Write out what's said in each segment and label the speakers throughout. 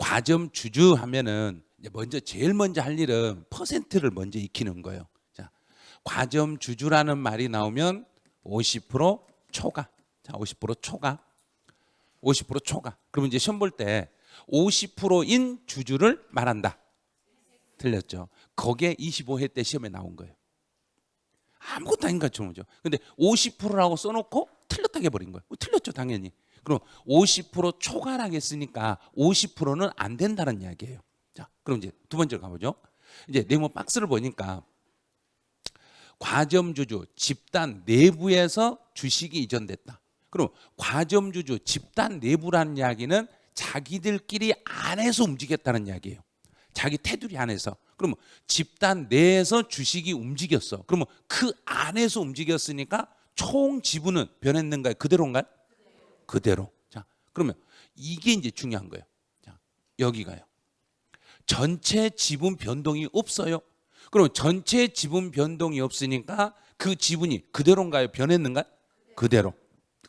Speaker 1: 과점 주주 하면은 제일 먼저 할 일은 퍼센트를 먼저 익히는 거예요. 자, 과점 주주라는 말이 나오면 50% 초과. 자, 50% 초과. 50% 초과. 그러면 이제 시험 볼 때 50%인 주주를 말한다. 틀렸죠. 거기에 25회 때 시험에 나온 거예요. 아무것도 아닌 것처럼 오죠. 근데 50%라고 써놓고 틀렸다고 해버린 거예요. 틀렸죠, 당연히. 그럼 50% 초과라고 했으니까 50%는 안 된다는 이야기예요. 자, 그럼 이제 두 번째로 가보죠. 이제 네모 박스를 보니까 과점주주 집단 내부에서 주식이 이전됐다. 그럼 과점주주 집단 내부라는 이야기는 자기들끼리 안에서 움직였다는 이야기예요. 자기 테두리 안에서. 그러면 집단 내에서 주식이 움직였어. 그러면 그 안에서 움직였으니까 총 지분은 변했는가요? 그대로인가요? 그대로. 자, 그러면 이게 이제 중요한 거예요. 자, 여기가요. 전체 지분 변동이 없어요. 그럼 전체 지분 변동이 없으니까 그 지분이 그대로인가요? 변했는가요? 그대로.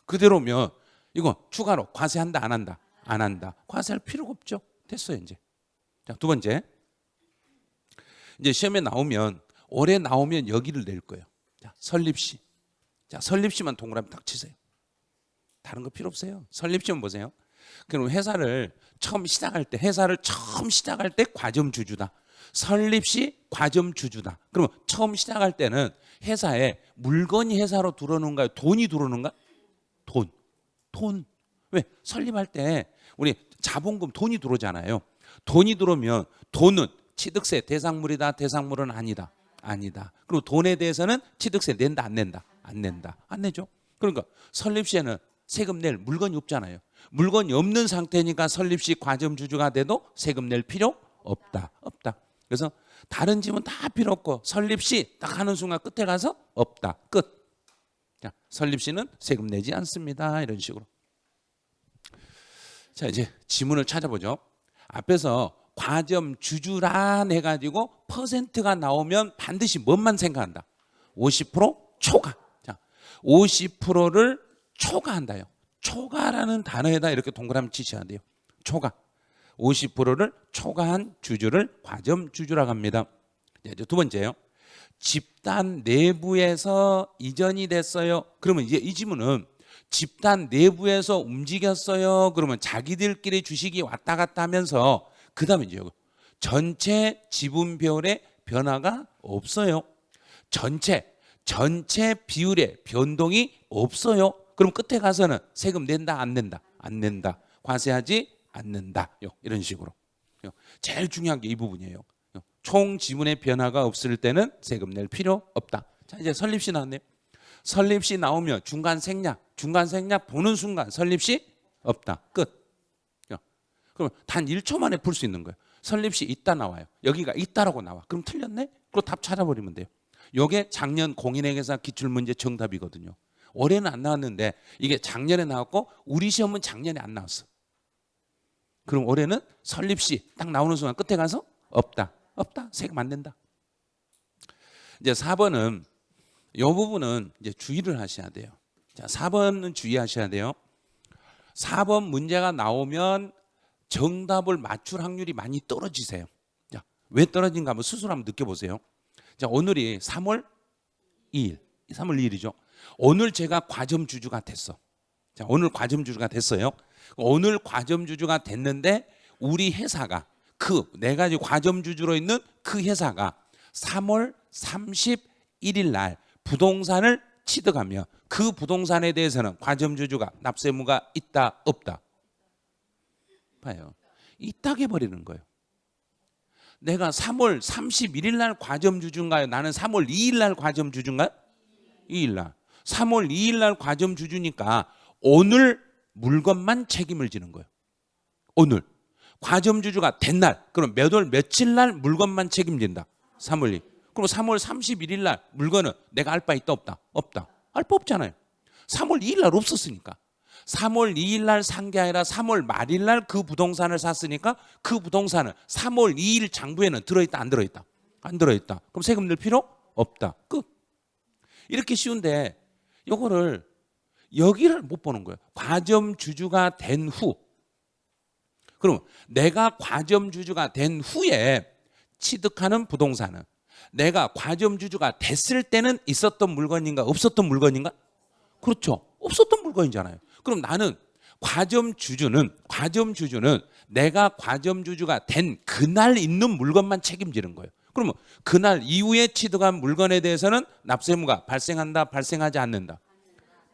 Speaker 1: 그대로면 이거 추가로 과세한다 안 한다? 안 한다. 과세할 필요가 없죠. 됐어요 이제. 자, 두 번째. 이제 시험에 나오면 올해 나오면 여기를 낼 거예요. 자, 설립시. 자, 설립시만 동그라미 딱 치세요. 다른 거 필요 없어요. 설립시험 보세요. 그럼 회사를 처음 시작할 때 과점주주다. 설립시 과점주주다. 그러면 처음 시작할 때는 회사에 물건이 회사로 들어오는가요? 돈이 들어오는가? 돈. 왜? 설립할 때 우리 자본금 돈이 들어오잖아요. 돈이 들어오면 돈은 취득세 대상물이다, 대상물은 아니다. 그리고 돈에 대해서는 취득세 낸다, 안 낸다? 안 내죠. 그러니까 설립시에는 세금 낼 물건이 없잖아요. 물건이 없는 상태니까 설립시 과점주주가 돼도 세금 낼 필요 없다. 그래서 다른 집은 다 필요 없고 설립시 딱 하는 순간 끝에 가서 없다. 끝. 자, 설립시는 세금 내지 않습니다. 이런 식으로. 자, 이제 지문을 찾아보죠. 앞에서 과점주주란 해가지고 퍼센트가 나오면 반드시 뭔만 생각한다? 50% 초과. 자, 50%를 초과한다요. 초과라는 단어에다 이렇게 동그라미 치셔야 돼요. 초과. 50%를 초과한 주주를 과점주주라고 합니다. 이제 두 번째요. 집단 내부에서 이전이 됐어요. 그러면 이제 이 지문은 집단 내부에서 움직였어요. 그러면 자기들끼리 주식이 왔다 갔다 하면서 그 다음에 이제 전체 지분별의 변화가 없어요. 전체 비율의 변동이 없어요. 그럼 끝에 가서는 세금 낸다, 안 낸다? 안 낸다. 과세하지 않는다. 이런 식으로. 제일 중요한 게 이 부분이에요. 총 지분의 변화가 없을 때는 세금 낼 필요 없다. 자, 이제 설립시 나왔네요. 설립시 나오면 중간 생략 보는 순간 설립시 없다. 끝. 그럼 단 1초 만에 풀 수 있는 거예요. 설립시 있다 나와요. 여기가 있다라고 나와. 그럼 틀렸네? 그럼 답 찾아버리면 돼요. 이게 작년 공인회계사 기출문제 정답이거든요. 올해는 안 나왔는데 이게 작년에 나왔고 우리 시험은 작년에 안 나왔어. 그럼 올해는 설립시 딱 나오는 순간 끝에 가서 없다. 세금 안 낸다. 이제 4번은 이 부분은 이제 주의를 하셔야 돼요. 자, 4번은 주의하셔야 돼요. 4번 문제가 나오면 정답을 맞출 확률이 많이 떨어지세요. 자, 왜 떨어진가 한번 스스로 한번 느껴보세요. 자, 오늘이 3월 2일. 3월 2일이죠. 오늘 제가 과점주주가 됐어. 자, 오늘 과점주주가 됐어요. 오늘 과점주주가 됐는데 우리 회사가 내가 이제 과점주주로 있는 그 회사가 3월 31일 날 부동산을 취득하며 그 부동산에 대해서는 과점주주가 납세 의무가 있다, 없다? 봐요. 있다고 해버리는 거예요. 내가 3월 31일 날 과점주주인가요? 나는 3월 2일 날 과점주주인가요? 2일 날. 3월 2일 날 과점주주니까 오늘 물건만 책임을 지는 거예요. 오늘. 과점주주가 된 날. 그럼 몇 월 며칠 날 물건만 책임진다? 3월 2일. 그럼 3월 31일 날 물건은 내가 알 바 있다, 없다? 없다. 알 바 없잖아요. 3월 2일 날 없었으니까. 3월 2일 날 산 게 아니라 3월 말일 날 그 부동산을 샀으니까 그 부동산은 3월 2일 장부에는 들어있다, 안 들어있다? 안 들어있다. 그럼 세금 낼 필요 없다. 끝. 이렇게 쉬운데 여기를 못 보는 거예요. 과점주주가 된 후. 그럼 내가 과점주주가 된 후에 취득하는 부동산은 내가 과점주주가 됐을 때는 있었던 물건인가 없었던 물건인가? 그렇죠. 없었던 물건이잖아요. 그럼 나는 과점주주는 내가 과점주주가 된 그날 있는 물건만 책임지는 거예요. 그러면 그날 이후에 취득한 물건에 대해서는 납세의무가 발생한다, 발생하지 않는다?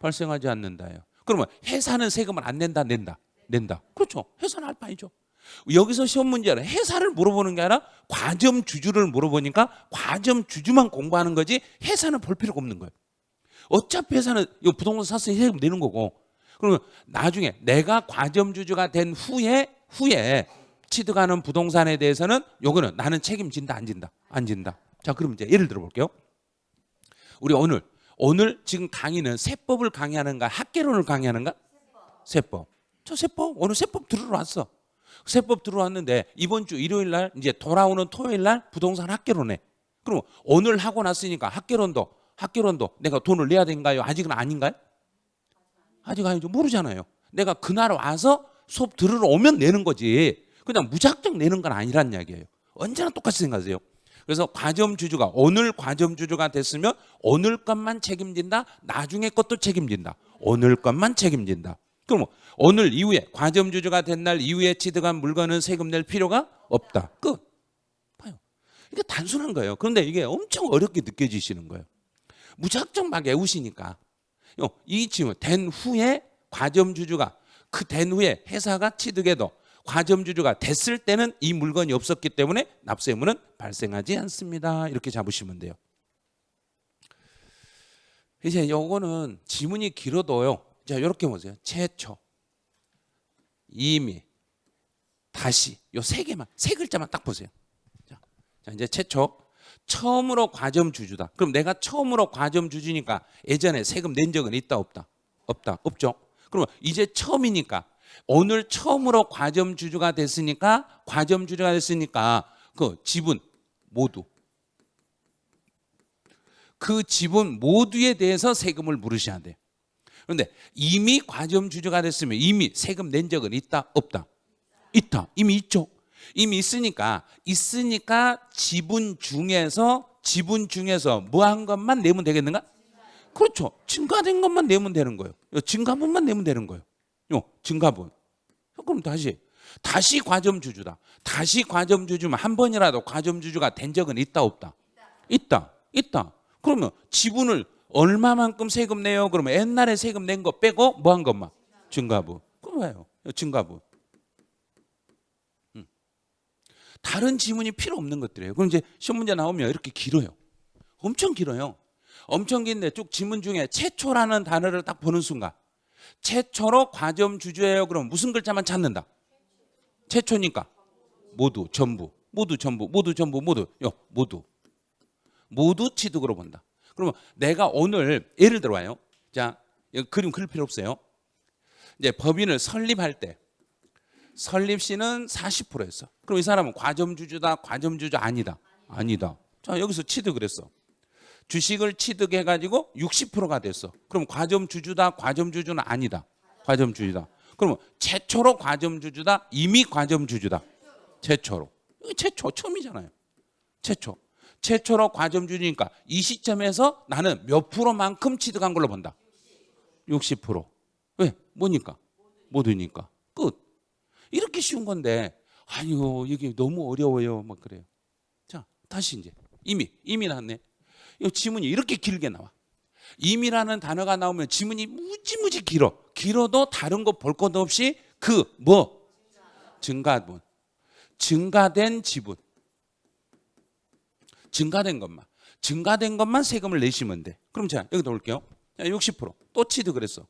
Speaker 1: 발생하지 않는다예요. 그러면 회사는 세금을 안 낸다, 낸다? 낸다. 그렇죠. 회사는 할 바이죠. 여기서 시험 문제는 회사를 물어보는 게 아니라 과점주주를 물어보니까 과점주주만 공부하는 거지 회사는 볼 필요가 없는 거예요. 어차피 회사는 이 부동산 샀으니 세금 내는 거고, 그러면 나중에 내가 과점주주가 된 후에 취득하는 부동산에 대해서는 요거는 나는 책임진다, 안 진다? 안 진다. 자, 그럼 이제 예를 들어 볼게요. 우리 오늘 지금 강의는 세법을 강의하는가 학개론을 강의하는가? 세법. 저 세법 오늘 세법 들으러 왔어. 세법 들어왔는데 이번 주 일요일 날 이제 돌아오는 토요일 날 부동산 학개론해. 그럼 오늘 하고 났으니까 학개론도 내가 돈을 내야 되는가요? 아직은 아닌가요? 아직 아니죠. 모르잖아요. 내가 그날 와서 수업 들으러 오면 내는 거지. 그냥 무작정 내는 건 아니란 이야기예요. 언제나 똑같이 생각하세요. 그래서 과점주주가 오늘 과점주주가 됐으면 오늘 것만 책임진다. 나중에 것도 책임진다. 오늘 것만 책임진다. 그럼 오늘 이후에 과점주주가 된 날 이후에 취득한 물건은 세금 낼 필요가 없다. 끝. 봐요. 이게 단순한 거예요. 그런데 이게 엄청 어렵게 느껴지시는 거예요. 무작정 막 외우시니까. 이 질문 된 후에 과점주주가 된 후에 회사가 취득해도 과점주주가 됐을 때는 이 물건이 없었기 때문에 납세의무는 발생하지 않습니다. 이렇게 잡으시면 돼요. 이제 요거는 지문이 길어도요. 자, 이렇게 보세요. 최초, 이미, 다시 요 세 개만, 세 글자만 딱 보세요. 자, 이제 최초, 처음으로 과점주주다. 그럼 내가 처음으로 과점주주니까 예전에 세금 낸 적은 있다, 없다? 없다, 없죠. 그러면 이제 처음이니까 오늘 처음으로 과점주주가 됐으니까 그 지분 모두 그 지분 모두에 대해서 세금을 물으셔야 돼요. 그런데 이미 과점주주가 됐으면 이미 세금 낸 적은 있다, 없다? 있다. 이미 있죠. 이미 있으니까 지분 중에서 뭐 한 것만 내면 되겠는가? 그렇죠. 증가된 것만 내면 되는 거예요. 증가분만 내면 되는 거예요. 증가분. 그럼 다시 과점주주다. 다시 과점주주면 한 번이라도 과점주주가 된 적은 있다, 없다? 있다. 그러면 지분을 얼마만큼 세금 내요? 그러면 옛날에 세금 낸 거 빼고 뭐 한 것만? 증가분. 그럼 왜요? 증가분. 다른 지문이 필요 없는 것들이에요. 그럼 이제 시험 문제 나오면 이렇게 길어요. 엄청 길어요. 엄청 긴데 쭉 지문 중에 최초라는 단어를 딱 보는 순간 최초로 과점주주예요. 그럼 무슨 글자만 찾는다? 최초니까 모두 취득으로 본다. 그러면 내가 오늘 예를 들어봐요. 자, 그림 그릴 필요 없어요. 이제 법인을 설립할 때 설립시는 40%였어. 그럼 이 사람은 과점주주다, 과점주주 아니다? 아니다. 자, 여기서 취득을 했어. 주식을 취득해가지고 60%가 됐어. 그럼 과점주주다, 과점주주는 아니다? 과점주주다. 그러면 최초로 과점주주다, 이미 과점주주다? 최초로. 최초, 처음이잖아요. 최초로 과점주주니까 이 시점에서 나는 몇 프로만큼 취득한 걸로 본다? 60%. 왜? 뭐니까? 모두니까. 끝. 이렇게 쉬운 건데 아니요 이게 너무 어려워요 막 그래요. 자, 다시 이제 이미 나왔네. 이 지문이 이렇게 길게 나와. 이미라는 단어가 나오면 지문이 무지무지 길어도 다른 거 볼 것 없이 증가분, 증가된 지분, 증가된 것만 세금을 내시면 돼. 그럼 자, 여기다 올게요. 60%. 또 취득을 했어.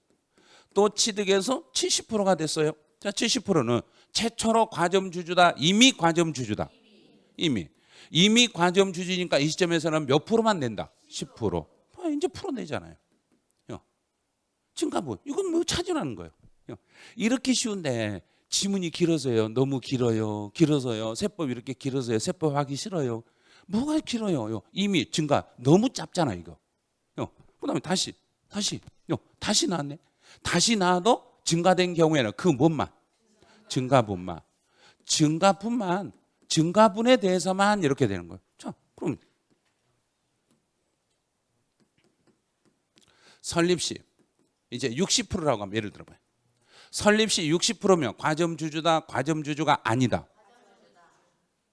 Speaker 1: 또 취득해서 70%가 됐어요. 자, 70%는 최초로 과점주주다, 이미 과점주주다? 이미 과점주주니까 이 시점에서는 몇 프로만 낸다? 10%. 이제 풀어내잖아요. 증가분. 이건 뭐 찾으라는 거예요. 이렇게 쉬운데 지문이 길어서요. 너무 길어서요. 세법 이렇게 길어서요. 세법 하기 싫어요. 뭐가 길어요? 이미 증가. 너무 짧잖아 이거. 그다음에 다시 나왔네. 다시 나와도 증가된 경우에는 그 뭔만? 증가분만. 증가분에 대해서만 이렇게 되는 거예요. 자, 그럼 설립시 이제 60%라고 하면 예를 들어봐요. 설립시 60%면 과점주주다, 과점주주가 아니다.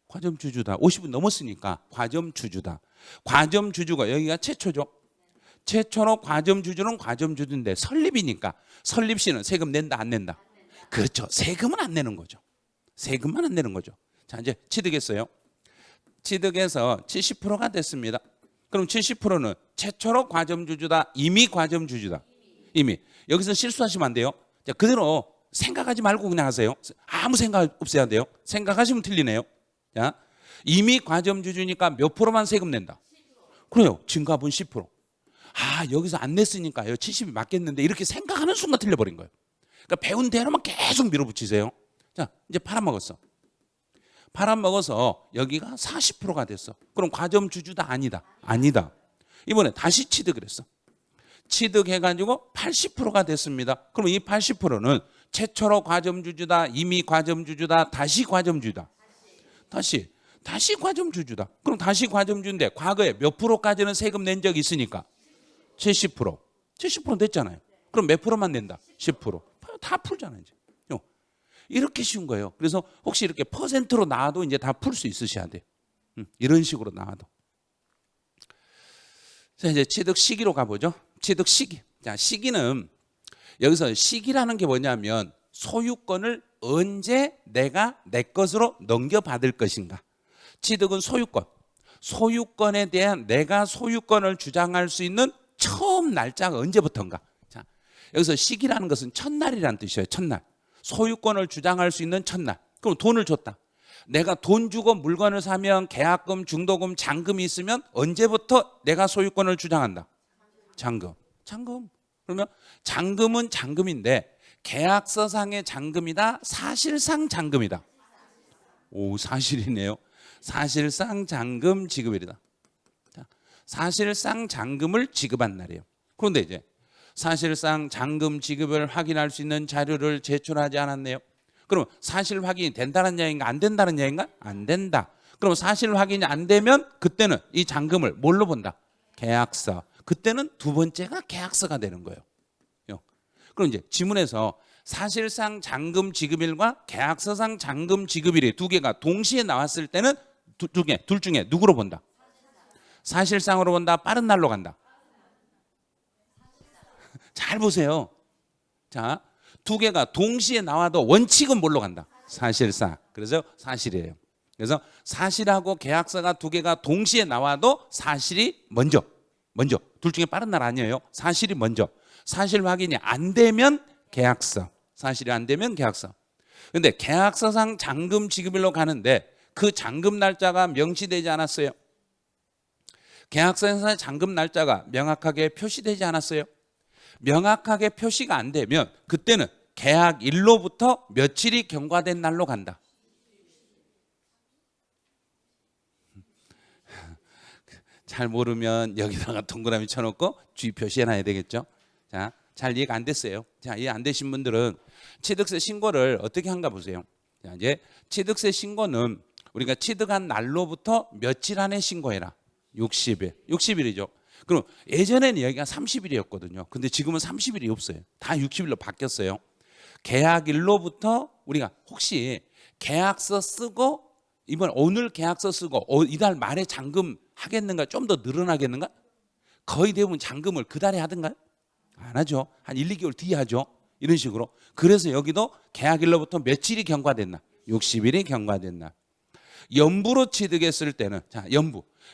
Speaker 1: 과점주주다. 50은 넘었으니까 과점주주다. 과점주주가 여기가 최초죠. 최초로 과점주주는 과점주주인데 설립이니까 설립시는 세금 낸다 안 낸다? 그렇죠. 세금은 안 내는 거죠. 세금만 안 내는 거죠. 자, 이제 취득했어요. 취득해서 70%가 됐습니다. 그럼 70%는 최초로 과점주주다, 이미 과점주주다. 이미. 여기서 실수하시면 안 돼요. 자, 그대로 생각하지 말고 그냥 하세요. 아무 생각 없어야 돼요. 생각하시면 틀리네요. 자, 이미 과점주주니까 몇 프로만 세금 낸다? 그래요. 증가분 10%. 아, 여기서 안 냈으니까 70이 맞겠는데 이렇게 생각하는 순간 틀려버린 거예요. 그러니까 배운 대로만 계속 밀어붙이세요. 자, 이제 팔아먹었어. 팔아먹어서 여기가 40%가 됐어. 그럼 과점주주다 아니다? 아니다. 이번에 다시 취득을 했어. 취득해가지고 80%가 됐습니다. 그럼 이 80%는 최초로 과점주주다, 이미 과점주주다, 다시 과점주주다. 다시 과점주주다. 그럼 다시 과점주주인데 과거에 몇 프로까지는 세금 낸 적이 있으니까 70%. 70% 냈잖아요. 그럼 몇 프로만 낸다? 10%. 다 풀잖아요. 이제. 이렇게 쉬운 거예요. 그래서 혹시 이렇게 퍼센트로 나와도 이제 다 풀 수 있으셔야 돼요. 이런 식으로 나와도. 자, 이제 취득 시기로 가보죠. 취득 시기. 자, 시기는 여기서 시기라는 게 뭐냐면 소유권을 언제 내가 내 것으로 넘겨받을 것인가. 취득은 소유권. 소유권에 대한 내가 소유권을 주장할 수 있는 처음 날짜가 언제부터인가. 자, 여기서 시기라는 것은 첫날이라는 뜻이에요. 첫날. 소유권을 주장할 수 있는 첫날. 그럼 돈을 줬다. 내가 돈 주고 물건을 사면 계약금, 중도금, 잔금이 있으면 언제부터 내가 소유권을 주장한다? 잔금. 그러면 잔금은 잔금인데 계약서상의 잔금이다, 사실상 잔금이다. 오, 사실이네요. 사실상 잔금 지급일이다. 사실상 잔금을 지급한 날이에요. 그런데 이제 사실상 잔금 지급을 확인할 수 있는 자료를 제출하지 않았네요. 그럼 사실 확인이 된다는 얘기인가 안 된다는 얘기인가? 안 된다. 그럼 사실 확인이 안 되면 그때는 이 잔금을 뭘로 본다? 계약서. 그때는 두 번째가 계약서가 되는 거예요. 그럼 이제 지문에서 사실상 잔금 지급일과 계약서상 잔금 지급일이 두 개가 동시에 나왔을 때는 둘 중에 누구로 본다? 사실상으로 본다? 빠른 날로 간다? 잘 보세요. 자, 두 개가 동시에 나와도 원칙은 뭘로 간다? 사실상. 그래서 사실이에요. 그래서 사실하고 계약서가 두 개가 동시에 나와도 사실이 먼저. 둘 중에 빠른 날 아니에요. 사실이 먼저. 사실 확인이 안 되면 계약서. 사실이 안 되면 계약서. 근데 계약서상 잔금 지급일로 가는데 그 잔금 날짜가 명시되지 않았어요. 계약서에서 잔금 날짜가 명확하게 표시되지 않았어요. 명확하게 표시가 안 되면 그때는 계약일로부터 며칠이 경과된 날로 간다. 잘 모르면 여기다가 동그라미 쳐놓고 주의 표시해놔야 되겠죠. 자, 잘 이해가 안 됐어요. 자, 이해 안 되신 분들은 취득세 신고를 어떻게 한가 보세요. 자, 이제 취득세 신고는 우리가 취득한 날로부터 며칠 안에 신고해라. 60일. 60일이죠. 그럼 예전에는 여기가 30일이었거든요. 근데 지금은 30일이 없어요. 다 60일로 바뀌었어요. 계약일로부터 우리가 혹시 계약서 쓰고 이번 오늘 계약서 쓰고 이달 말에 잔금 하겠는가? 좀 더 늘어나겠는가? 거의 대부분 잔금을 그 달에 하든가요? 안 하죠. 한 1, 2개월 뒤에 하죠. 이런 식으로. 그래서 여기도 계약일로부터 며칠이 경과됐나? 60일이 경과됐나? 연부로 취득했을 때는 자,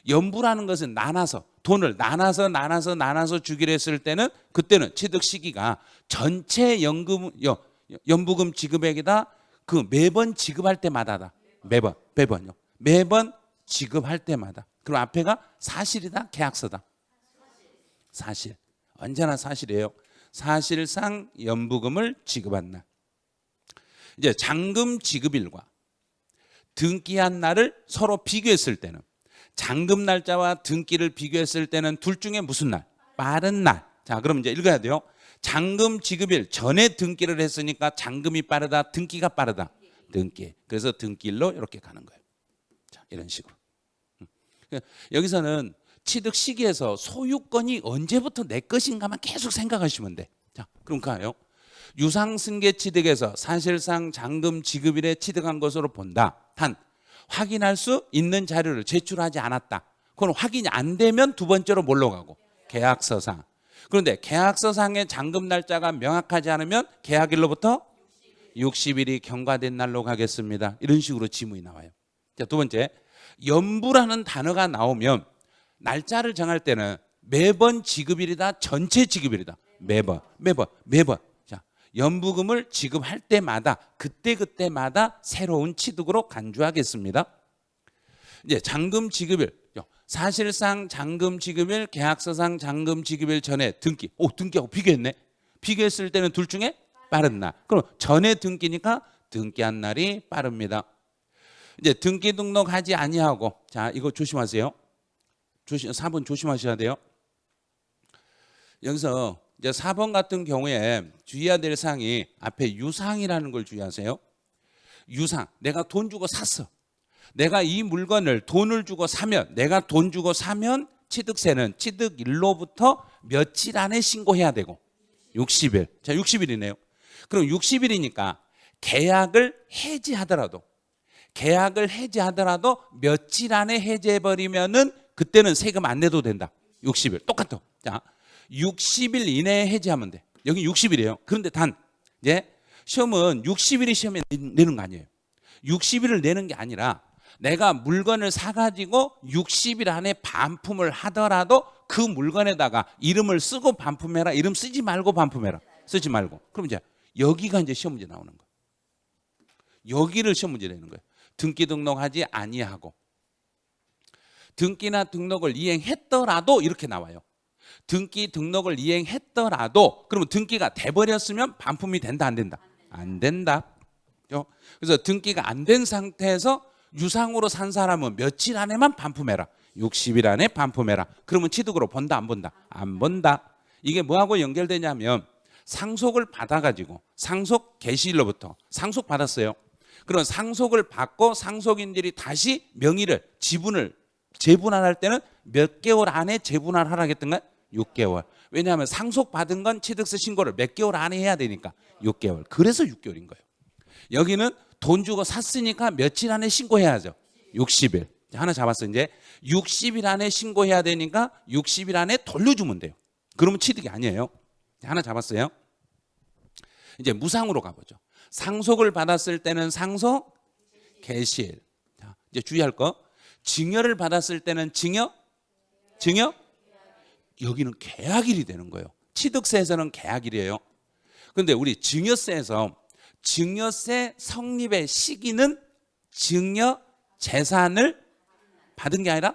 Speaker 1: 연부라는 것은 나눠서 돈을 나눠서 주기로 했을 때는 그때는 취득 시기가 전체 연부금 지급액이다. 그 매번 지급할 때마다다. 매번요. 매번 지급할 때마다. 그럼 앞에가 사실이다, 계약서다. 사실. 언제나 사실이에요. 사실상 연부금을 지급한 날. 이제 잔금 지급일과 등기한 날을 서로 비교했을 때는 잔금 날짜와 등기를 비교했을 때는 둘 중에 무슨 날? 빠른 날. 자, 그럼 이제 읽어야 돼요. 잔금 지급일 전에 등기를 했으니까 잔금이 빠르다, 등기가 빠르다. 등기. 그래서 등기일로 이렇게 가는 거예요. 자, 이런 식으로. 여기서는 취득 시기에서 소유권이 언제부터 내 것인가만 계속 생각하시면 돼. 자, 그럼 가요. 유상승계 취득에서 사실상 잔금 지급일에 취득한 것으로 본다. 단 확인할 수 있는 자료를 제출하지 않았다. 그건 확인이 안 되면 두 번째로 뭘로 가고? 계약서상. 그런데 계약서상의 잔금 날짜가 명확하지 않으면 계약일로부터 60일이 경과된 날로 가겠습니다. 이런 식으로 지문이 나와요. 자, 두 번째, 연부라는 단어가 나오면 날짜를 정할 때는 매번 지급일이다, 전체 지급일이다. 매번. 자, 연부금을 지급할 때마다 그때마다 새로운 취득으로 간주하겠습니다. 이제 잔금 지급일, 사실상 잔금 지급일, 계약서상 잔금 지급일 전에 등기. 등기하고 비교했네. 비교했을 때는 둘 중에 빠른 날. 그럼 전에 등기니까 등기한 날이 빠릅니다. 이제 등기 등록하지 아니하고, 자, 이거 조심하세요. 4번 조심하셔야 돼요. 여기서 이제 4번 같은 경우에 주의해야 될 사항이 앞에 유상이라는 걸 주의하세요. 유상, 내가 돈 주고 샀어. 내가 이 물건을 돈을 주고 사면, 내가 돈 주고 사면 취득세는 취득일로부터 며칠 안에 신고해야 되고 60일. 자, 60일이네요. 그럼 60일이니까 계약을 해지하더라도 며칠 안에 해지해버리면은 그때는 세금 안 내도 된다. 60일. 똑같아. 자, 60일 이내에 해지하면 돼. 여기 60일이에요. 그런데 단, 이제 시험은 60일이 시험에 내는 거 아니에요. 60일을 내는 게 아니라 내가 물건을 사가지고 60일 안에 반품을 하더라도 그 물건에다가 이름을 쓰고 반품해라. 이름 쓰지 말고 반품해라. 쓰지 말고. 그럼 이제 여기가 이제 시험 문제 나오는 거예요. 여기를 시험 문제 내는 거예요. 등기 등록하지 아니하고. 등기나 등록을 이행했더라도 이렇게 나와요. 등기 등록을 이행했더라도 그러면 등기가 돼버렸으면 반품이 된다 안 된다? 안 된다. 그래서 등기가 안 된 상태에서 유상으로 산 사람은 며칠 안에만 반품해라. 60일 안에 반품해라. 그러면 취득으로 본다 안 본다? 안 본다. 이게 뭐하고 연결되냐면 상속을 받아가지고 상속 개시일로부터 상속 받았어요. 그런 상속을 받고 상속인들이 다시 명의를 지분을 재분할할 때는 몇 개월 안에 재분할하라 했던가? 6개월. 왜냐하면 상속받은 건 취득세 신고를 몇 개월 안에 해야 되니까 6개월. 그래서 6개월인 거예요. 여기는 돈 주고 샀으니까 며칠 안에 신고해야죠. 60일. 하나 잡았어요. 이제 60일 안에 신고해야 되니까 60일 안에 돌려주면 돼요. 그러면 취득이 아니에요. 하나 잡았어요. 이제 무상으로 가보죠. 상속을 받았을 때는 상속 개시일. 자, 이제 주의할 거. 증여를 받았을 때는 증여? 여기는 계약일이 되는 거예요. 취득세에서는 계약일이에요. 그런데 우리 증여세에서 증여세 성립의 시기는 증여 재산을 받은 게 아니라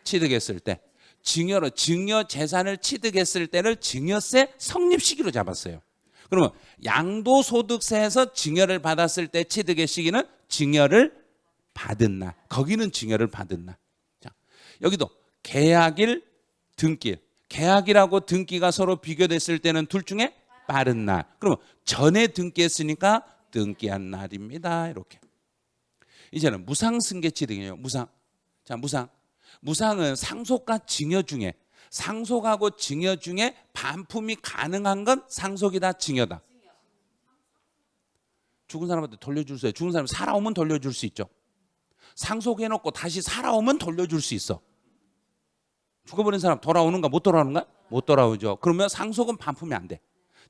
Speaker 1: 취득했을 때. 증여 재산을 취득했을 때를 증여세 성립 시기로 잡았어요. 그러면 양도소득세에서 증여를 받았을 때 취득의 시기는 증여를 받은 날. 거기는 증여를 받은 날. 자, 여기도 계약일, 등기일. 계약일하고 등기가 서로 비교됐을 때는 둘 중에 빠른 날. 그러면 전에 등기했으니까 등기한 날입니다. 이렇게. 이제는 무상승계취득이에요. 무상. 자, 무상은 상속과 증여 중에 상속하고 증여 중에 반품이 가능한 건 상속이다, 증여다. 죽은 사람한테 돌려줄 수 있어요. 죽은 사람 살아오면 돌려줄 수 있죠. 상속해놓고 다시 살아오면 돌려줄 수 있어. 죽어버린 사람 돌아오는가 못 돌아오는가? 못 돌아오죠. 그러면 상속은 반품이 안 돼.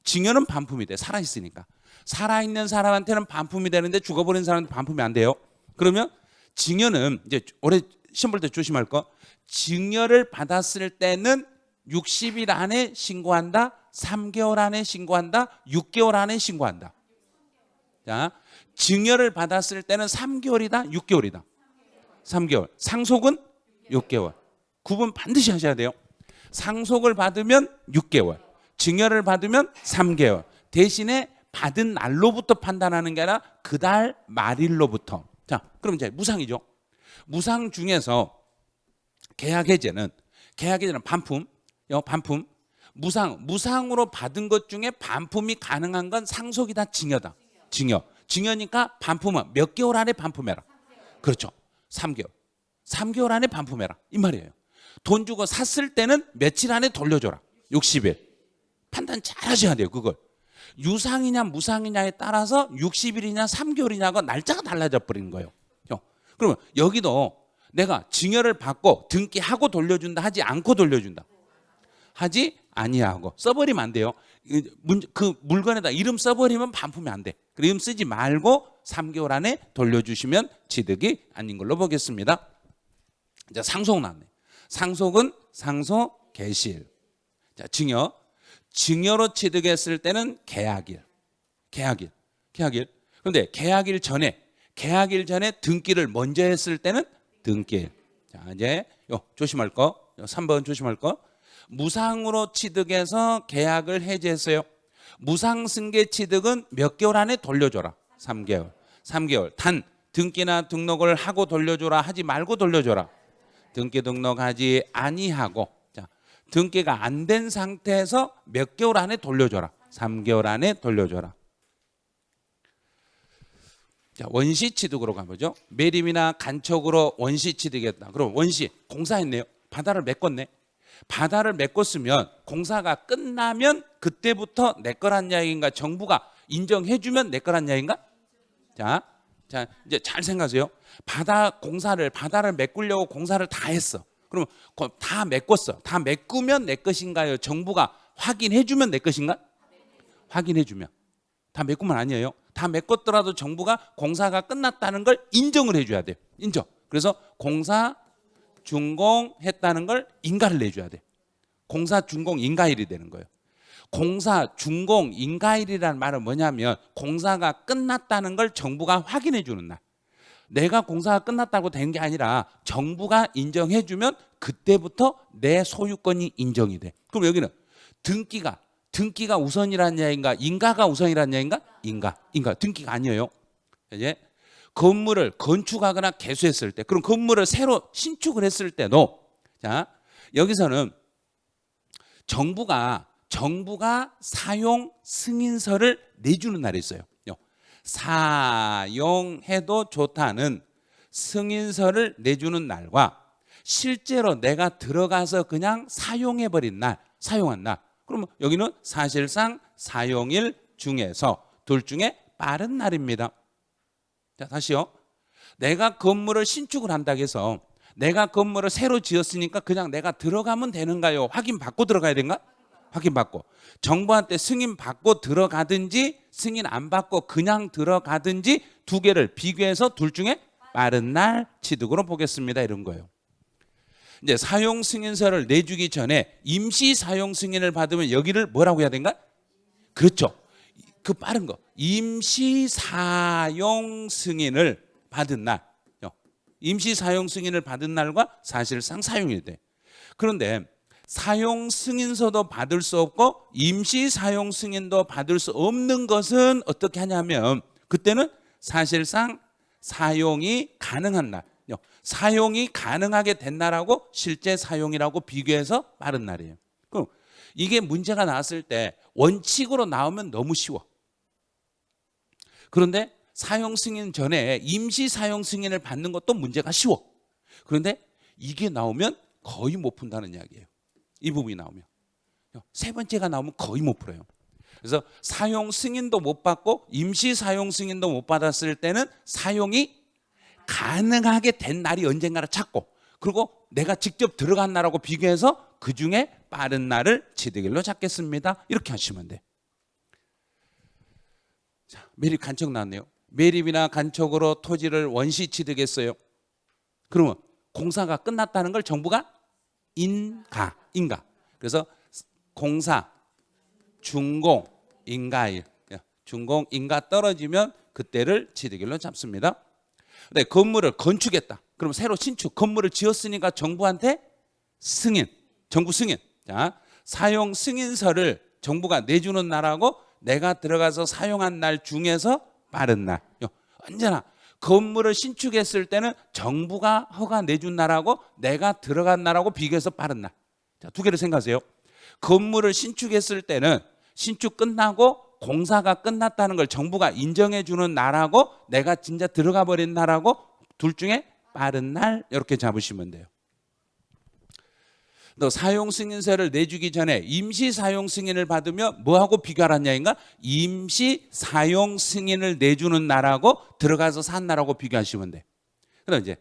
Speaker 1: 증여는 반품이 돼. 살아있으니까. 살아있는 사람한테는 반품이 되는데 죽어버린 사람한테 반품이 안 돼요. 그러면 증여는 이제 올해 시험 볼 때 조심할 거. 증여를 받았을 때는 60일 안에 신고한다. 3개월 안에 신고한다. 6개월 안에 신고한다. 자, 증여를 받았을 때는 3개월이다. 6개월이다. 3개월. 상속은 6개월. 구분 반드시 하셔야 돼요. 상속을 받으면 6개월. 증여를 받으면 3개월. 대신에 받은 날로부터 판단하는 게 아니라 그달 말일로부터. 자, 그럼 이제 무상이죠. 무상 중에서 계약해제는 반품. 무상으로 받은 것 중에 반품이 가능한 건 상속이다, 증여다. 증여니까 반품은 몇 개월 안에 반품해라. 그렇죠. 3개월. 3개월 안에 반품해라. 이 말이에요. 돈 주고 샀을 때는 며칠 안에 돌려줘라. 60일. 판단 잘 하셔야 돼요, 그걸. 유상이냐 무상이냐에 따라서 60일이냐 3개월이냐가 날짜가 달라져 버리는 거예요. 그러면 여기도 내가 증여를 받고 등기하고 돌려준다 하지 않고 돌려준다. 하지 아니하고 써버리면 안 돼요. 그 물건에다 이름 써버리면 반품이 안 돼. 그 이름 쓰지 말고 3개월 안에 돌려주시면 취득이 아닌 걸로 보겠습니다. 이제 상속 나왔네. 상속은 상속 개시일. 자, 증여로 취득했을 때는 계약일. 그런데 계약일 전에 등기를 먼저 했을 때는 등기일. 자, 이제 조심할 거. 3번 조심할 거. 무상으로 취득해서 계약을 해지했어요. 무상 승계 취득은 몇 개월 안에 돌려줘라. 3개월. 단 등기나 등록을 하고 돌려줘라 하지 말고 돌려줘라. 등기 등록하지 아니하고, 자, 등기가 안 된 상태에서 몇 개월 안에 돌려줘라. 3개월 안에 돌려줘라. 자, 원시 취득으로 가보죠. 매립이나 간척으로 원시 취득했다. 그럼 원시 공사했네요. 바다를 메꿨네. 바다를 메꿨으면 공사가 끝나면 그때부터 내 거란 이야기인가? 정부가 인정해주면 내 거란 이야기인가? 자, 이제 잘 생각하세요. 바다를 메꾸려고 공사를 다 했어. 그러면 다 메꿨어. 다 메꾸면 내 것인가요? 정부가 확인해주면 내 것인가? 확인해주면. 다 메꾸면 아니에요. 다 메꿨더라도 정부가 공사가 끝났다는 걸 인정을 해줘야 돼요. 인정. 그래서 공사 준공했다는 걸 인가를 내줘야 돼. 공사 준공 인가일이 되는 거예요. 공사 준공 인가일이라는 말은 뭐냐면 공사가 끝났다는 걸 정부가 확인해 주는 날. 내가 공사가 끝났다고 된 게 아니라 정부가 인정해 주면 그때부터 내 소유권이 인정이 돼. 그럼 여기는 등기가 우선이라는 이야기인가? 인가가 우선이라는 이야기인가? 인가. 등기가 아니에요. 이제 건물을 건축하거나 개수했을 때, 그럼 건물을 새로 신축을 했을 때도, 자, 여기서는 정부가 사용 승인서를 내주는 날이 있어요. 사용해도 좋다는 승인서를 내주는 날과 실제로 내가 들어가서 그냥 사용해버린 날, 사용한 날. 그러면 여기는 사실상 사용일 중에서 둘 중에 빠른 날입니다. 자, 다시요. 내가 건물을 신축을 한다고 해서 내가 건물을 새로 지었으니까 그냥 내가 들어가면 되는가요? 확인받고 들어가야 되는가? 확인받고. 정부한테 승인받고 들어가든지 승인 안 받고 그냥 들어가든지 두 개를 비교해서 둘 중에 빠른 날 취득으로 보겠습니다. 이런 거예요. 이제 사용 승인서를 내주기 전에 임시 사용 승인을 받으면 여기를 뭐라고 해야 되는가? 그렇죠. 그 빠른 거. 임시 사용 승인을 받은 날. 임시 사용 승인을 받은 날과 사실상 사용이 돼. 그런데 사용 승인서도 받을 수 없고 임시 사용 승인도 받을 수 없는 것은 어떻게 하냐면 그때는 사실상 사용이 가능한 날. 사용이 가능하게 된 날하고 실제 사용이라고 비교해서 빠른 날이에요. 그럼 이게 문제가 나왔을 때 원칙으로 나오면 너무 쉬워. 그런데 사용 승인 전에 임시 사용 승인을 받는 것도 문제가 쉬워. 그런데 이게 나오면 거의 못 푼다는 이야기예요. 이 부분이 나오면. 세 번째가 나오면 거의 못 풀어요. 그래서 사용 승인도 못 받고 임시 사용 승인도 못 받았을 때는 사용이 가능하게 된 날이 언젠가를 찾고, 그리고 내가 직접 들어간 날하고 비교해서 그 중에 빠른 날을 취득일로 잡겠습니다. 이렇게 하시면 돼. 자, 매립 간척 나왔네요. 매립이나 간척으로 토지를 원시 취득했어요. 그러면 공사가 끝났다는 걸 정부가 인가. 그래서 공사, 준공, 인가일. 준공, 인가 떨어지면 그때를 취득일로 잡습니다. 네, 건물을 건축했다. 그럼 새로 신축, 건물을 지었으니까 정부한테 승인, 정부 승인. 자, 사용 승인서를 정부가 내주는 날하고 내가 들어가서 사용한 날 중에서 빠른 날. 언제나 건물을 신축했을 때는 정부가 허가 내준 날하고 내가 들어간 날하고 비교해서 빠른 날. 자, 두 개를 생각하세요. 건물을 신축했을 때는 신축 끝나고 공사가 끝났다는 걸 정부가 인정해 주는 날하고 내가 진짜 들어가 버린 날하고 둘 중에 빠른 날 이렇게 잡으시면 돼요. 또 사용 승인서를 내주기 전에 임시 사용 승인을 받으면 뭐하고 비교하라냐인가? 임시 사용 승인을 내주는 날하고 들어가서 산 날하고 비교하시면 돼. 그럼 이제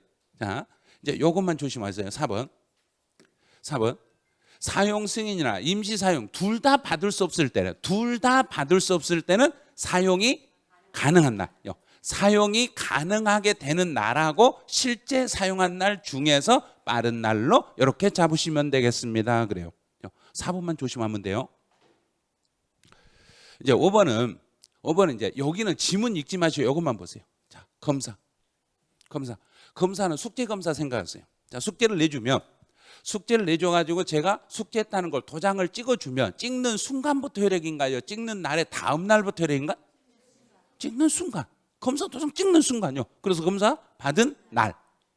Speaker 1: 요것만 조심하세요. 4번. 사용 승인이나 임시 사용 둘 다 받을 수 없을 때는 사용이 가능한 날. 사용이 가능하게 되는 날하고 실제 사용한 날 중에서 빠른 날로 이렇게 잡으시면 되겠습니다. 그래요. 4번만 조심하면 돼요. 이제 5번은 이제 여기는 지문 읽지 마시고 이것만 보세요. 자, 검사는 숙제 검사 생각하세요. 자, 숙제를 내줘가지고 제가 숙제했다는 걸 도장을 찍어주면 찍는 순간부터 혈액인가요? 찍는 날의 다음 날부터 혈액인가? 찍는 순간. 검사 도장 찍는 순간요. 그래서 검사 받은 날,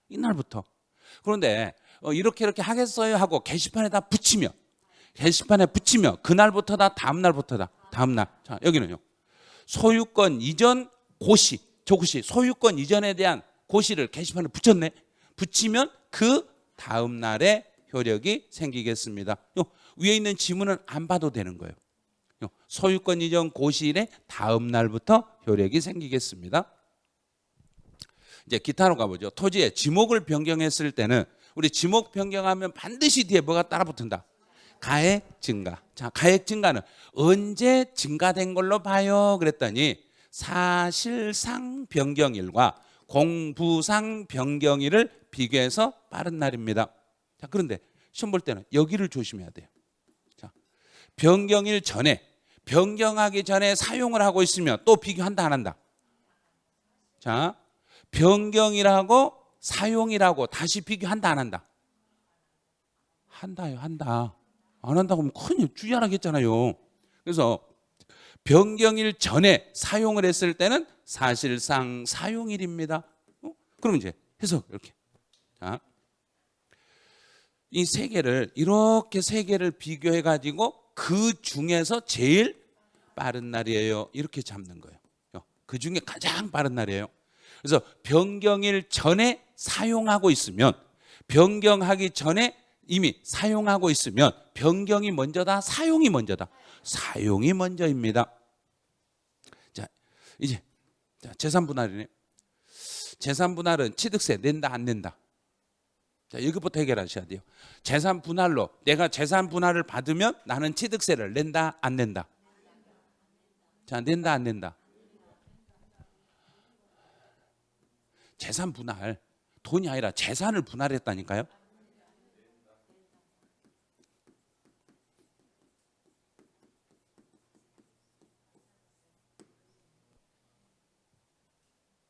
Speaker 1: 이날부터. 그런데 이렇게 하겠어요 하고 게시판에 붙이면 그날부터다, 다음 날부터다, 다음 날. 자, 여기는요. 소유권 이전 고시, 소유권 이전에 대한 고시를 게시판에 붙였네. 붙이면 그 다음 날에 효력이 생기겠습니다. 위에 있는 지문은 안 봐도 되는 거예요. 소유권 이전 고시일의 다음 날부터 효력이 생기겠습니다. 이제 기타로 가보죠. 토지의 지목을 변경했을 때는 우리 지목 변경하면 반드시 뒤에 뭐가 따라붙는다? 가액 증가. 자, 가액 증가는 언제 증가된 걸로 봐요? 그랬더니 사실상 변경일과 공부상 변경일을 비교해서 빠른 날입니다. 자, 그런데 시험 볼 때는 여기를 조심해야 돼요. 자, 변경일 전에 변경하기 전에 사용을 하고 있으면 또 비교한다 안 한다? 자, 변경이라고 사용이라고 다시 비교한다 안 한다? 한다요. 한다. 안 한다고 하면 큰일 주의하라겠잖아요. 그래서 변경일 전에 사용을 했을 때는 사실상 사용일입니다. 그럼 이제 해석 이렇게. 자, 이 세 개를 이렇게 세 개를 비교해 가지고 그 중에서 제일 빠른 날이에요. 이렇게 잡는 거예요. 그 중에 가장 빠른 날이에요. 그래서 변경일 전에 사용하고 있으면 변경하기 전에 이미 사용하고 있으면 변경이 먼저다, 사용이 먼저다? 사용이 먼저입니다. 자, 이제 재산 분할이네. 재산 분할은 취득세 낸다 안 낸다? 자, 이것부터 해결하셔야 돼요. 재산 분할로 내가 재산 분할을 받으면 나는 취득세를 낸다 안 낸다? 자, 낸다 안 낸다? 재산 분할, 돈이 아니라 재산을 분할했다니까요.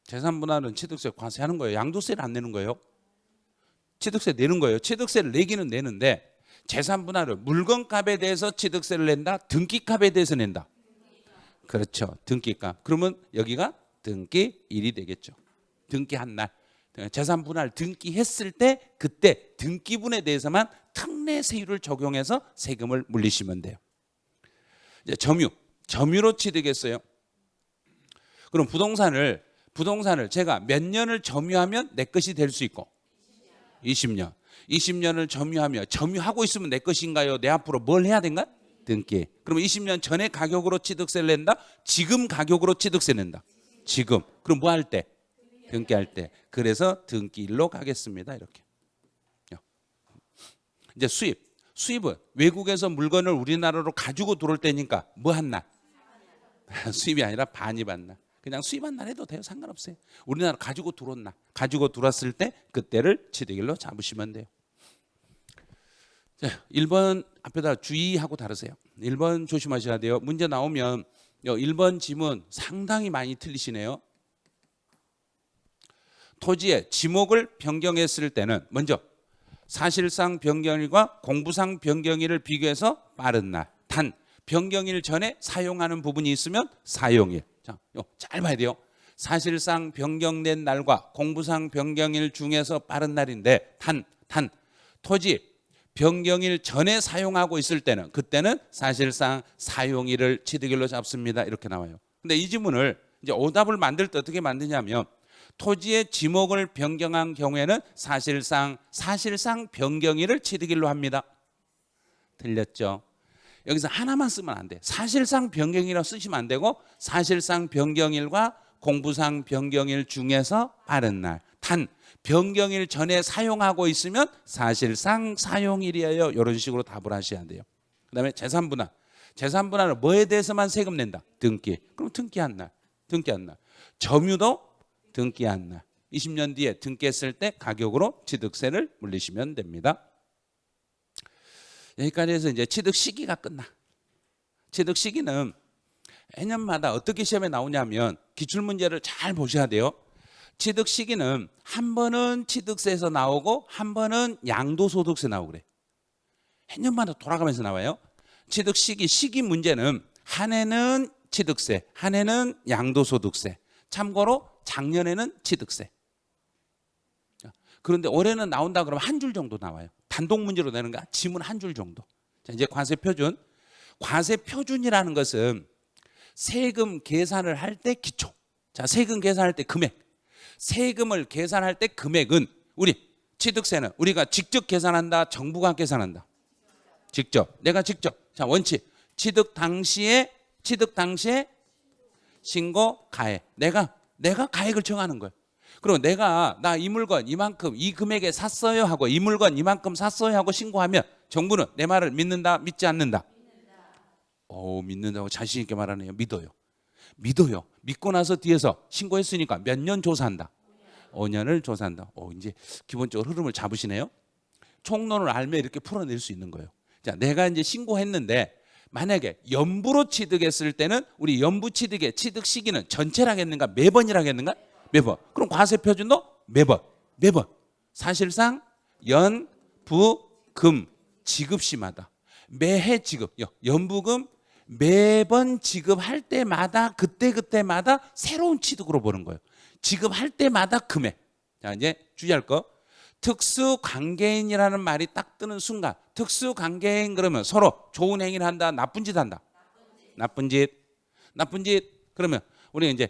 Speaker 1: 재산 분할은 취득세 과세하는 거예요. 양도세를 안 내는 거예요. 취득세 내는 거예요. 취득세를 내기는 내는데 재산 분할은 물건값에 대해서 취득세를 낸다, 등기값에 대해서 낸다. 그렇죠. 등기값. 그러면 여기가 등기일이 되겠죠. 등기한 날. 재산 분할 등기했을 때 그때 등기분에 대해서만 특례 세율을 적용해서 세금을 물리시면 돼요. 이제 점유로 취득했어요. 그럼 부동산을 제가 몇 년을 점유하면 내 것이 될 수 있고 20년. 20년을 점유하고 있으면 내 것인가요? 내 앞으로 뭘 해야 된가? 등기. 그럼 20년 전에 가격으로 취득세를 낸다? 지금 가격으로 취득세 낸다? 지금. 그럼 뭐 할 때? 등기할 때. 그래서 등기일로 가겠습니다. 이렇게. 이제 수입은 외국에서 물건을 우리나라로 가지고 들어올 때니까 뭐 한 날? 수입이 아니라 반입한 날. 그냥 수입한 날 해도 돼요. 상관없어요. 우리나라 가지고 들어온 날. 가지고 들어왔을 때 그때를 취득일로 잡으시면 돼요. 자, 1번 앞에다 주의하고 다르세요. 1번 조심하셔야 돼요. 문제 나오면 1번 지문 상당히 많이 틀리시네요. 토지의 지목을 변경했을 때는 먼저 사실상 변경일과 공부상 변경일을 비교해서 빠른 날. 단 변경일 전에 사용하는 부분이 있으면 사용일. 자, 잘 봐야 돼요. 사실상 변경된 날과 공부상 변경일 중에서 빠른 날인데 단 토지 변경일 전에 사용하고 있을 때는 그때는 사실상 사용일을 취득일로 잡습니다. 이렇게 나와요. 근데 이 지문을 이제 오답을 만들 때 어떻게 만드냐면 토지의 지목을 변경한 경우에는 사실상 변경일을 취득일로 합니다. 틀렸죠? 여기서 하나만 쓰면 안 돼. 사실상 변경일이라고 쓰시면 안 되고 사실상 변경일과 공부상 변경일 중에서 빠른 날. 단 변경일 전에 사용하고 있으면 사실상 사용일이에요. 이런 식으로 답을 하셔야 돼요. 그다음에 재산분할. 재산분할은 뭐에 대해서만 세금 낸다? 등기. 그럼 등기한 날. 점유도 등기한 날. 20년 뒤에 등기했을 때 가격으로 취득세를 물리시면 됩니다. 여기까지 해서 이제 취득 시기가 끝나. 취득 시기는 매년마다 어떻게 시험에 나오냐면 기출문제를 잘 보셔야 돼요. 취득 시기는 한 번은 취득세에서 나오고 한 번은 양도소득세 나오고 그래. 매년마다 돌아가면서 나와요. 취득 시기 문제는 한 해는 취득세, 한 해는 양도소득세. 참고로 작년에는 취득세. 그런데 올해는 나온다 그러면 한 줄 정도 나와요. 단독 문제로 내는 거야. 지문 한 줄 정도. 자, 이제 과세 표준. 과세 표준이라는 것은 세금 계산을 할 때 기초. 자, 세금 계산할 때 금액. 세금을 계산할 때 금액은 우리 취득세는 우리가 직접 계산한다, 정부가 계산한다. 직접. 내가 직접. 자, 원칙. 취득 당시에 신고 가액. 내가 가액을 정하는 거예요. 그럼 내가 나 이 물건 이만큼 이 금액에 샀어요 하고 이 물건 이만큼 샀어요 하고 신고하면 정부는 내 말을 믿는다, 믿지 않는다? 믿는다고 자신 있게 말하네요. 믿어요. 믿고 나서 뒤에서 신고했으니까 몇 년 조사한다? 5년을 조사한다. 이제 기본적으로 흐름을 잡으시네요. 총론을 알면 이렇게 풀어낼 수 있는 거예요. 자, 내가 이제 신고했는데 만약에 연부로 취득했을 때는 우리 연부 취득의 취득 시기는 전체라겠는가 매번이라겠는가? 매번. 그럼 과세 표준도 매번. 사실상 연, 부, 금 지급 시마다 매해 지급. 연부금 매번 지급할 때마다 그때마다 새로운 취득으로 보는 거예요. 지급할 때마다 금액. 자, 이제 주의할 거. 특수관계인이라는 말이 딱 뜨는 순간 특수관계인 그러면 서로 좋은 행위를 한다, 나쁜 짓 한다. 나쁜 짓. 그러면 우리 이제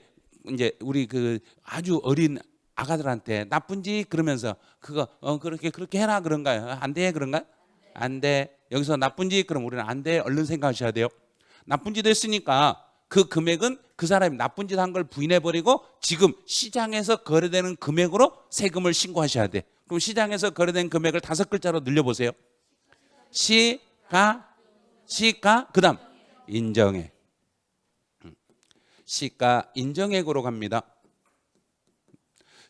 Speaker 1: 우리 그 아주 어린 아가들한테 나쁜 짓 그러면서 그거 그렇게 해라 그런가요? 안 돼 그런가요? 안 돼. 여기서 나쁜 짓 그럼 우리는 안 돼. 얼른 생각하셔야 돼요. 나쁜 짓 했으니까 그 금액은 그 사람이 나쁜 짓 한 걸 부인해 버리고 지금 시장에서 거래되는 금액으로 세금을 신고하셔야 돼. 그럼 시장에서 거래된 금액을 5글자로 늘려보세요. 시가 그다음 인정액. 시가 인정액으로 갑니다.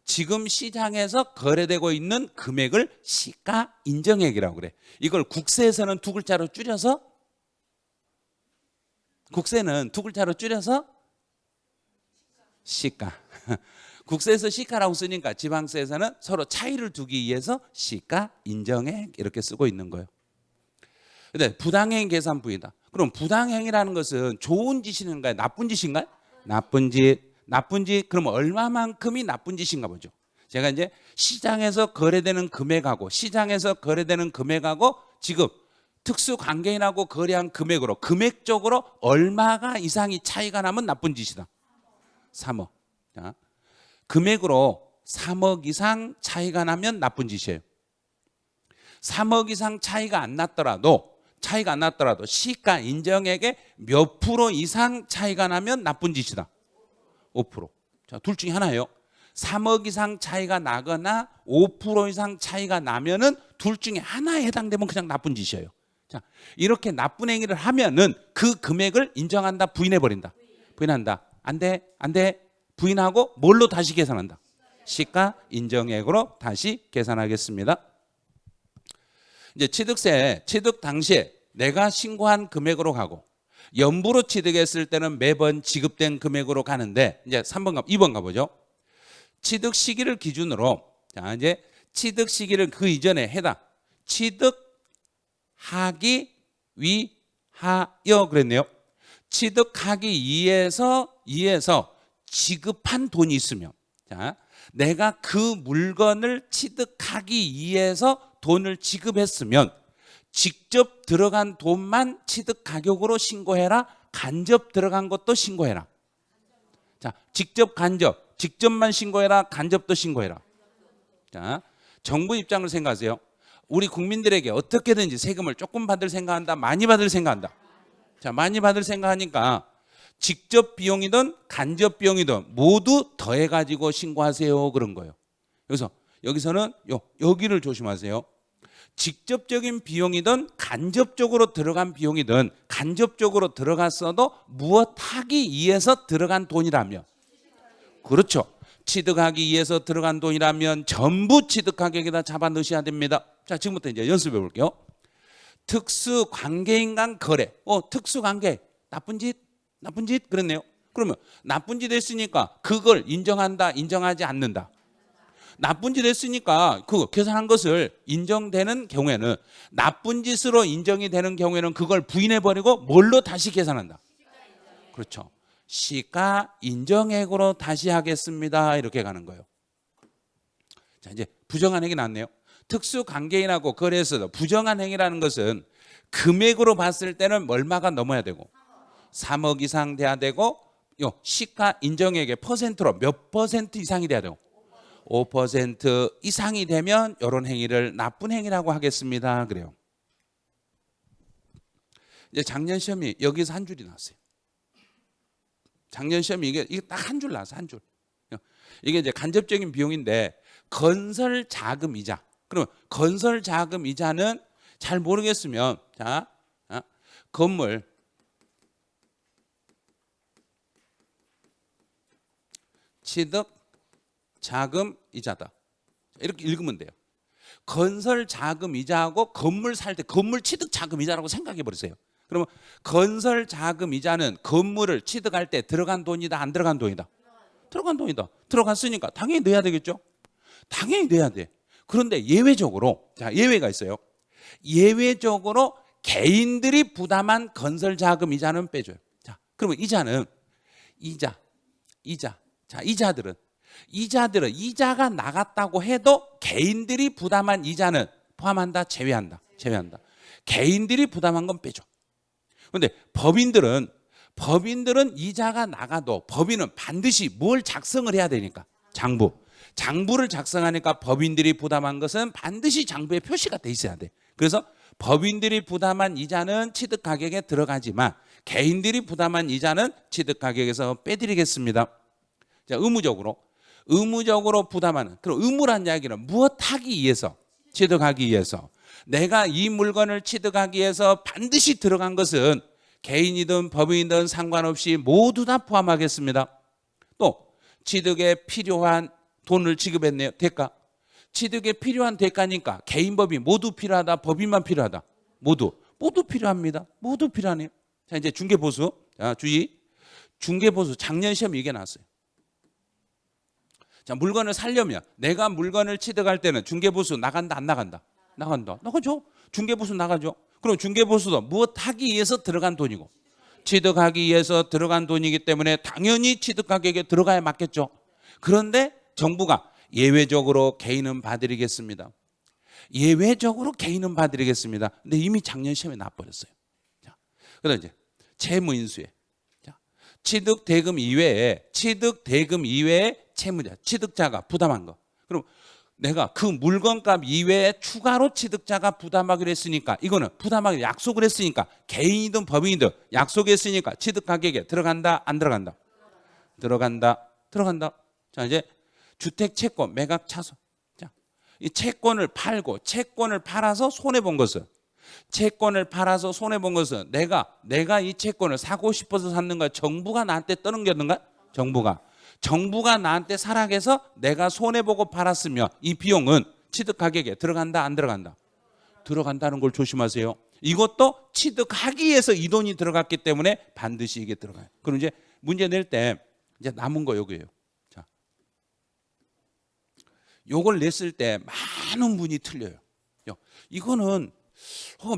Speaker 1: 지금 시장에서 거래되고 있는 금액을 시가 인정액이라고 그래. 이걸 국세에서는 2글자로 줄여서 시가. 국세에서 시가라고 쓰니까 지방세에서는 서로 차이를 두기 위해서 시가 인정액 이렇게 쓰고 있는 거예요. 근데 부당행 계산부이다. 그럼 부당행이라는 것은 좋은 짓인가요? 나쁜 짓인가요? 나쁜 짓. 그럼 얼마만큼이 나쁜 짓인가 보죠. 제가 이제 시장에서 거래되는 금액하고 지금 특수관계인하고 거래한 금액으로 금액적으로 얼마가 이상이 차이가 나면 나쁜 짓이다. 3억. 자, 금액으로 3억 이상 차이가 나면 나쁜 짓이에요. 3억 이상 차이가 안 났더라도 시가 인정액의 몇 프로 이상 차이가 나면 나쁜 짓이다. 5%. 자, 둘 중에 하나예요. 3억 이상 차이가 나거나 5% 이상 차이가 나면은 둘 중에 하나에 해당되면 그냥 나쁜 짓이에요. 자, 이렇게 나쁜 행위를 하면은 그 금액을 인정한다, 부인해 버린다. 부인한다. 안 돼. 부인하고 뭘로 다시 계산한다? 시가 인정액으로 다시 계산하겠습니다. 이제 취득 당시에 내가 신고한 금액으로 가고 연부로 취득했을 때는 매번 지급된 금액으로 가는데 이제 2번 가보죠. 취득 시기를 기준으로 자, 이제 취득 시기를 그 이전에 해당 취득하기 위하여 그랬네요. 취득하기 위해서 지급한 돈이 있으면 자, 내가 그 물건을 취득하기 위해서 돈을 지급했으면 직접 들어간 돈만 취득 가격으로 신고해라. 간접 들어간 것도 신고해라. 자, 직접 간접, 직접만 신고해라. 간접도 신고해라. 자, 정부 입장을 생각하세요. 우리 국민들에게 어떻게든지 세금을 조금 받을 생각한다, 많이 받을 생각한다. 자, 많이 받을 생각하니까 직접 비용이든 간접 비용이든 모두 더해가지고 신고하세요. 그런 거예요. 그래서 여기서는 여기를 조심하세요. 직접적인 비용이든 간접적으로 들어간 비용이든 간접적으로 들어갔어도 무엇 하기 위해서 들어간 돈이라면, 그렇죠. 취득하기 위해서 들어간 돈이라면 전부 취득 가격에다 잡아 넣으셔야 됩니다. 자, 지금부터 이제 연습해 볼게요. 특수 관계인 간 거래. 특수 관계. 나쁜 짓 그랬네요. 그러면 나쁜 짓 했으니까 그걸 인정한다, 인정하지 않는다. 나쁜 짓 했으니까 그 계산한 것을 인정되는 경우에는, 나쁜 짓으로 인정이 되는 경우에는 그걸 부인해 버리고 뭘로 다시 계산한다. 그렇죠. 시가 인정액으로 다시 하겠습니다. 이렇게 가는 거예요. 자, 이제 부정한 행위 나왔네요. 특수 관계인하고 거래에서도 부정한 행위라는 것은 금액으로 봤을 때는 얼마가 넘어야 되고 3억 이상 돼야 되고, 시가 인정액의 퍼센트로 몇 퍼센트 이상이 돼야 되고 5% 이상이 되면 이런 행위를 나쁜 행위라고 하겠습니다. 그래요. 이제 작년 시험이 여기서 한 줄이 나왔어요. 작년 시험이 이게 딱 한 줄 나왔어, 한 줄. 이게 이제 간접적인 비용인데 건설 자금 이자. 그럼 건설 자금 이자는 잘 모르겠으면, 자, 건물 취득 자금 이자다. 이렇게 읽으면 돼요. 건설 자금 이자하고 건물 살 때 건물 취득 자금 이자라고 생각해 버리세요. 그러면 건설 자금 이자는 건물을 취득할 때 들어간 돈이다, 안 들어간 돈이다? 들어간 돈이다. 들어갔으니까 당연히 내야 되겠죠. 당연히 내야 돼. 그런데 예외적으로, 자, 예외가 있어요. 예외적으로 개인들이 부담한 건설 자금 이자는 빼줘요. 자, 그러면 이자는 이자. 자, 이자들은 이자가 나갔다고 해도 개인들이 부담한 이자는 포함한다, 제외한다. 개인들이 부담한 건 빼줘. 그런데 법인들은 이자가 나가도 법인은 반드시 뭘 작성을 해야 되니까, 장부를 작성하니까 법인들이 부담한 것은 반드시 장부에 표시가 돼 있어야 돼. 그래서 법인들이 부담한 이자는 취득 가격에 들어가지만 개인들이 부담한 이자는 취득 가격에서 빼드리겠습니다. 자, 의무적으로 부담하는, 그럼 의무란 이야기는 무엇 하기 위해서, 취득하기 위해서, 내가 이 물건을 취득하기 위해서 반드시 들어간 것은 개인이든 법인이든 상관없이 모두 다 포함하겠습니다. 또 취득에 필요한 돈을 지급했네요. 대가. 취득에 필요한 대가니까 개인, 법인 모두 필요하다, 법인만 필요하다? 모두 필요합니다. 모두 필요하네요. 자, 이제 중개보수. 자, 주의. 중개보수 작년 시험 이게 나왔어요. 자, 물건을 살려면, 내가 물건을 취득할 때는 중개보수 나간다, 안 나간다? 나가죠. 중개보수 나가죠. 그럼 중개보수도 무엇 하기 위해서 들어간 돈이고 취득하기 위해서 들어간 돈이기 때문에 당연히 취득 가격에 들어가야 맞겠죠. 그런데 정부가 예외적으로 개인은 봐드리겠습니다. 근데 이미 작년 시험에 나와버렸어요. 자, 그다음 이제 채무인수에, 자, 취득 대금 이외에 채무자, 취득자가 부담한 거. 그럼 내가 그 물건값 이외에 추가로 취득자가 부담하기로 했으니까, 이거는 부담하기로 약속을 했으니까 개인이든 법인이든 약속했으니까 취득 가격에 들어간다, 안 들어간다? 들어간다. 자, 이제 주택 채권 매각 차손. 자, 이 채권을 팔아서 손해 본 것은, 내가 이 채권을 사고 싶어서 샀는가, 정부가 나한테 떠넘겼는가? 정부가 나한테 살아계서 내가 손해보고 팔았으면 이 비용은 취득 가격에 들어간다, 안 들어간다? 들어간다는 걸 조심하세요. 이것도 취득하기 위해서 이 돈이 들어갔기 때문에 반드시 이게 들어가요. 그럼 이제 문제 낼 때 이제 남은 거 여기예요. 자, 요걸 냈을 때 많은 분이 틀려요. 이거는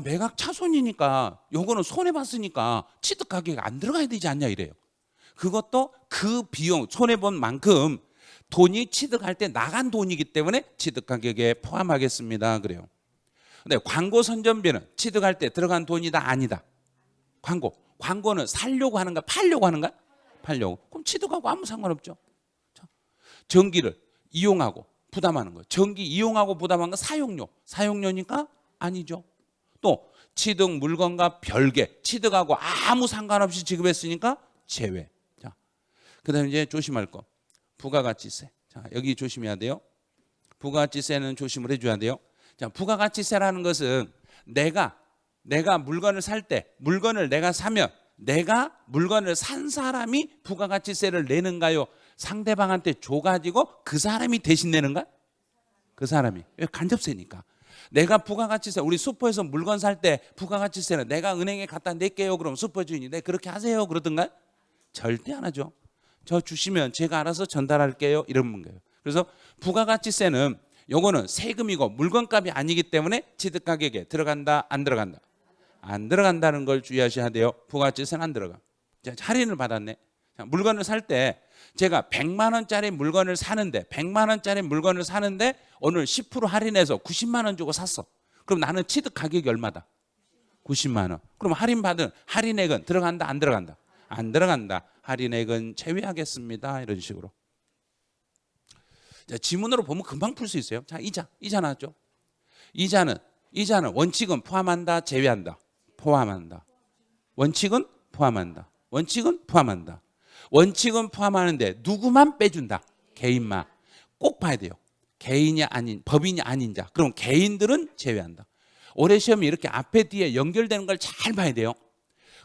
Speaker 1: 매각 차손이니까, 요거는 손해봤으니까 취득 가격에 안 들어가야 되지 않냐 이래요. 그것도 그 비용, 손해본 만큼 돈이 취득할 때 나간 돈이기 때문에 취득 가격에 포함하겠습니다. 그래요. 근데 광고 선전비는 취득할 때 들어간 돈이다 아니다? 광고는 살려고 하는가 팔려고 하는가? 팔려고. 그럼 취득하고 아무 상관없죠. 전기를 이용하고 부담하는 거. 전기 이용하고 부담하는 건 사용료니까 아니죠. 또 취득 물건과 별개, 취득하고 아무 상관없이 지급했으니까 제외. 자, 그다음에 이제 조심할 거. 부가가치세. 자, 여기 조심해야 돼요. 부가가치세는 조심을 해줘야 돼요. 자, 부가가치세라는 것은 내가 물건을 살 때, 물건을 내가 사면 내가 물건을 산 사람이 부가가치세를 내는가요? 상대방한테 줘가지고 그 사람이 대신 내는가? 그 사람이. 왜? 간접세니까. 내가 부가가치세, 우리 슈퍼에서 물건 살 때 부가가치세는 내가 은행에 갖다 낼게요. 그럼 슈퍼 주인이 네 그렇게 하세요 그러던가? 절대 안 하죠. 저 주시면 제가 알아서 전달할게요 이런 거예요. 그래서 부가가치세는 요거는 세금이고 물건값이 아니기 때문에 취득가격에 들어간다 안 들어간다? 안 들어간다는 걸 주의하셔야 돼요. 부가가치세는 안 들어가. 자, 할인을 받았네. 자, 물건을 살 때 제가 100만 원짜리 물건을 사는데 100만 원짜리 물건을 사는데 오늘 10% 할인해서 90만 원 주고 샀어. 그럼 나는 취득 가격이 얼마다? 90만 원. 그럼 할인받은 할인액은 들어간다 안 들어간다? 안 들어간다. 할인액은 제외하겠습니다. 이런 식으로. 자, 지문으로 보면 금방 풀 수 있어요. 자, 이자 나왔죠? 이자는 원칙은 포함한다 제외한다? 포함한다. 원칙은 포함한다. 원칙은 포함한다. 원칙은 포함하는데 누구만 빼준다? 개인만. 꼭 봐야 돼요. 개인이 아닌 법인이 아닌 자. 그럼 개인들은 제외한다. 올해 시험이 이렇게 앞에 뒤에 연결되는 걸 잘 봐야 돼요.